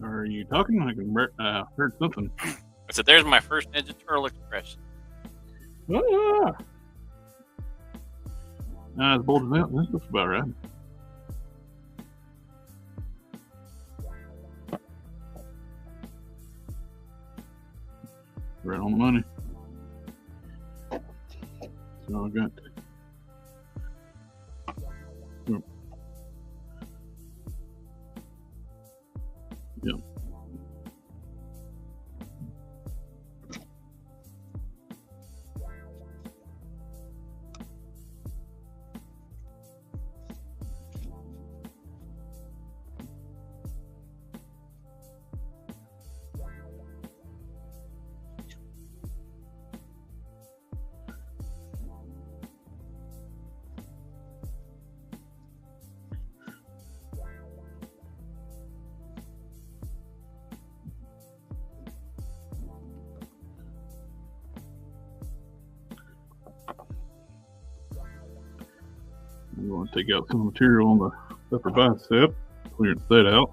Are you talking? I can heard something. I said, "There's my first Ninja Turtle expression." Ah! As bold as that. That looks about right. Right on the money. So I got. Yep. I'm going to take out some material on the upper bicep, clear that out.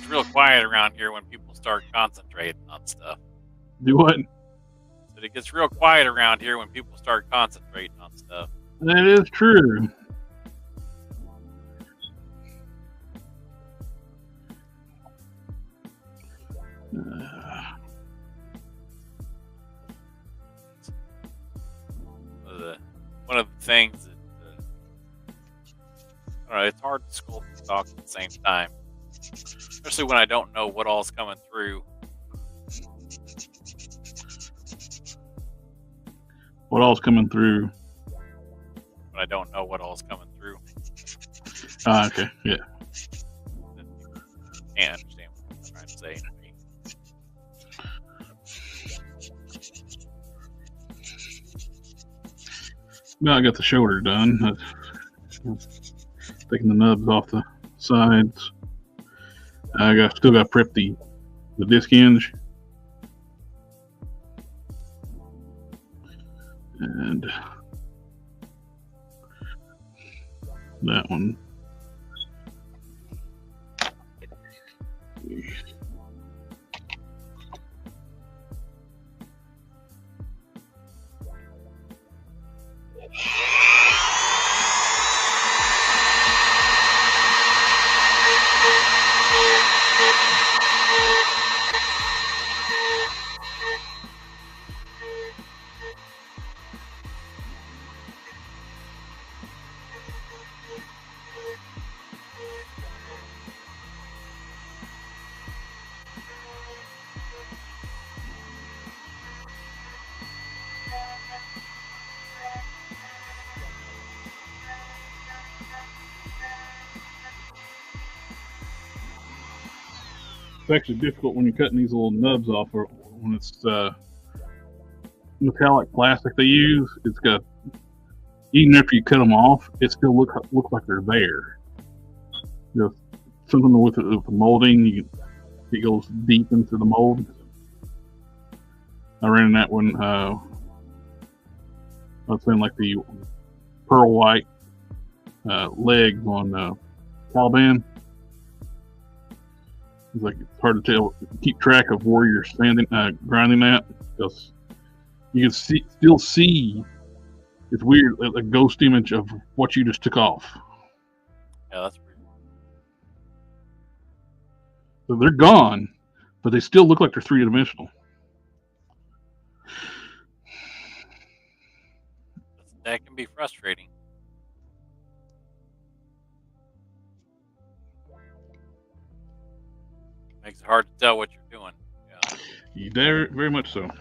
real quiet around here when people start concentrating on stuff. Do what? But it gets real quiet around here when people start concentrating on stuff. That is true. One of the things that I don't know, it's hard to sculpt and talk at the same time, especially when I don't know what all's coming through. What all's coming through? But I don't know what all's coming through. Okay, yeah. Can't understand what I'm trying to say. Well, I got the shoulder done. Taking the nubs off the sides. Still got to prep the disc hinge. And that one. It's actually difficult when you're cutting these little nubs off, or when it's metallic plastic they use. It's got, even after you cut them off, it still look like they're there. You know, something with the molding, it goes deep into the mold. I ran that one. I was saying like the pearl white legs on Taliban. It's like it's hard to keep track of where you're grinding at, because you can still see. It's weird, a ghost image of what you just took off. Yeah, that's weird. So they're gone, but they still look like they're three-dimensional. That can be frustrating. Makes it hard to tell what you're doing. Yeah. Very much so.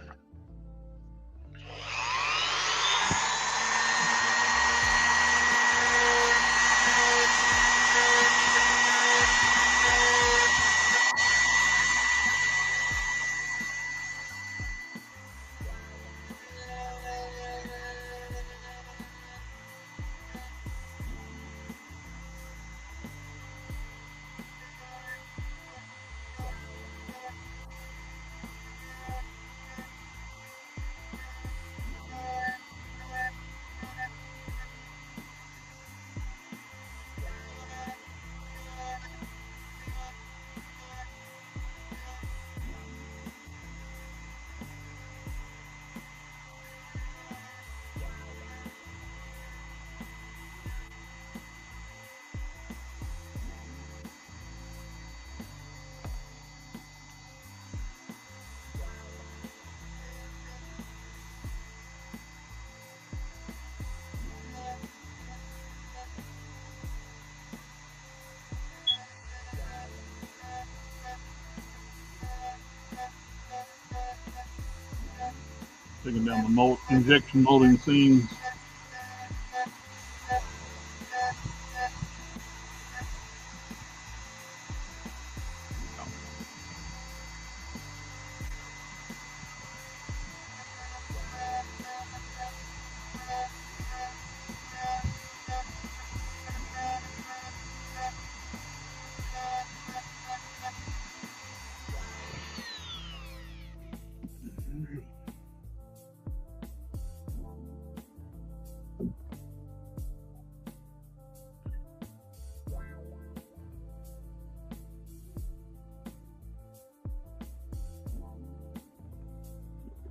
Taking down the injection molding seams.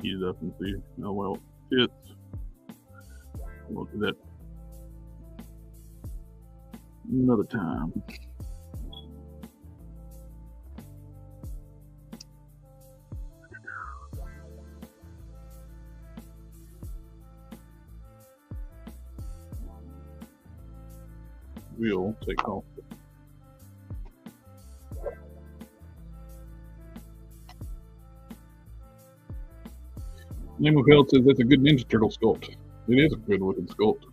heat it up and see how well it fits. We'll do that another time. We'll take off. Name of Hell says that's a good Ninja Turtle sculpt. It is a good looking sculpt.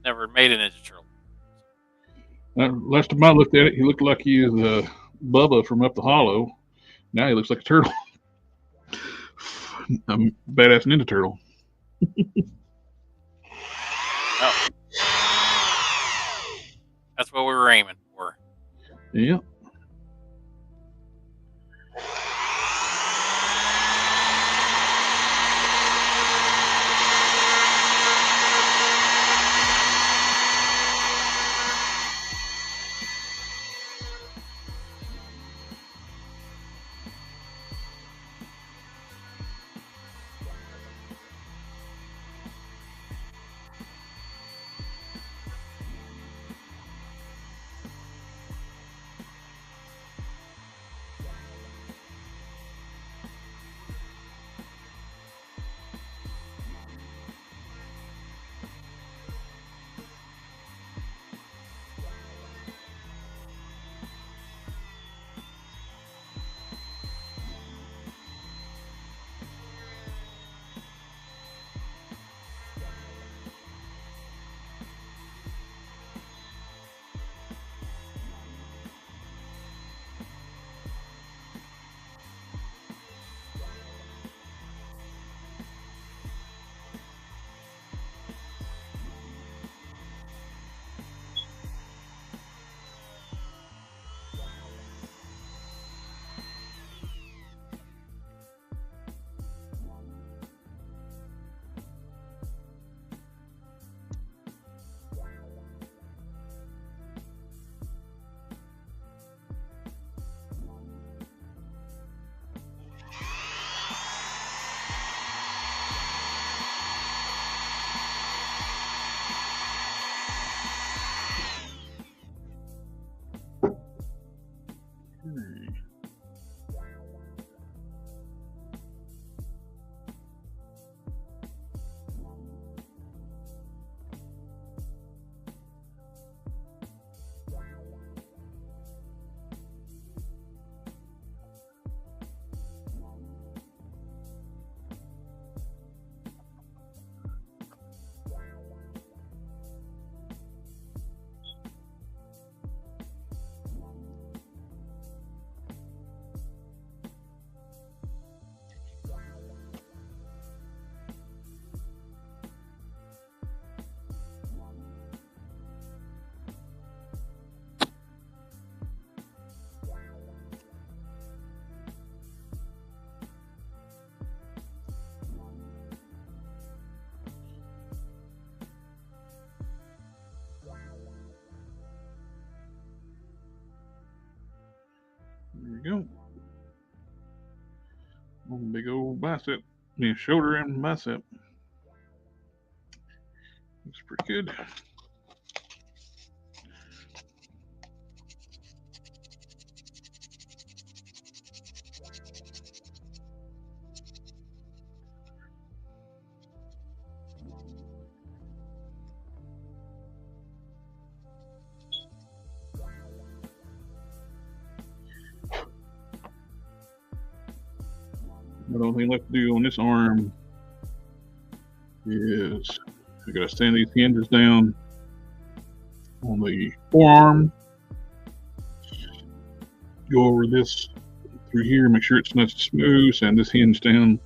Never made a Ninja Turtle. Last time I looked at it, he looked like he is Bubba from Up the Hollow. Now he looks like a turtle. A badass Ninja Turtle. Oh. That's what we were aiming for. Yeah. There we go. One big old bicep. Yeah, shoulder and bicep. Looks pretty good. The only thing left to do on this arm is I gotta stand these hinges down on the forearm, go over this through here, make sure it's nice and smooth, sand this hinge down.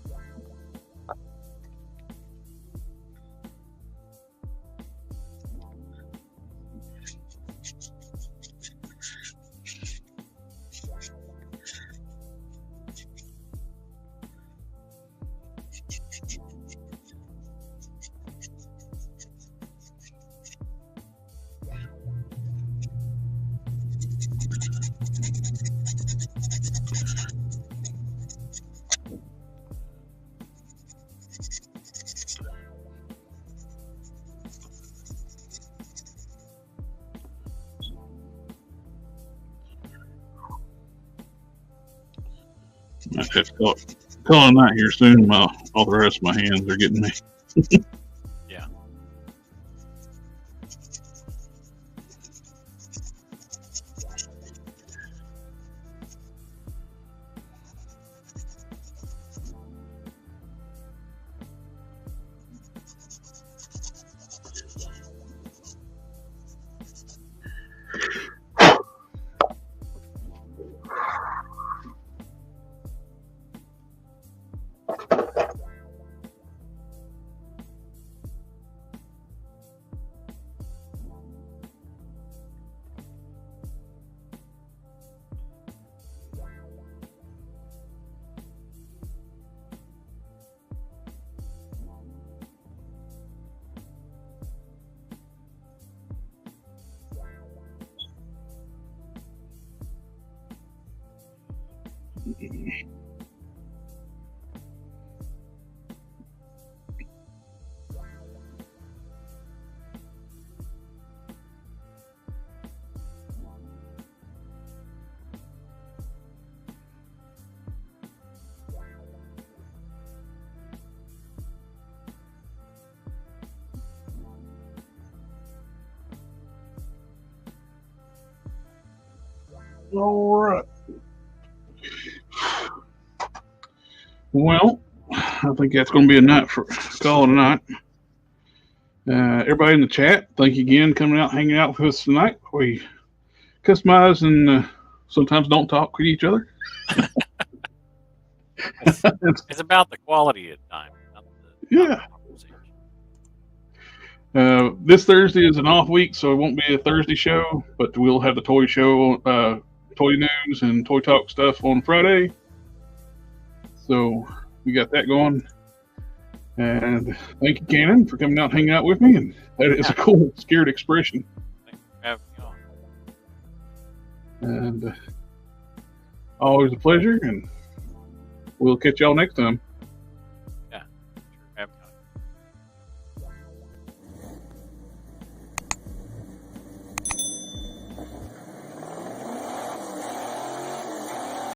I have to call a night here soon. All the rest of my hands are getting me. Yeah. All right. Well, I think that's going to be a night for calling a night. Everybody in the chat, thank you again coming out, hanging out with us tonight. We customize and sometimes don't talk with each other. It's about the quality of time. Not the Yeah. conversation. This Thursday is an off week, so it won't be a Thursday show, but we'll have the toy show, toy news, and toy talk stuff on Friday. So we got that going. And thank you, Cannon, for coming out and hanging out with me. And that is a cool, scared expression. Thanks for having me on. And always a pleasure. And we'll catch y'all next time.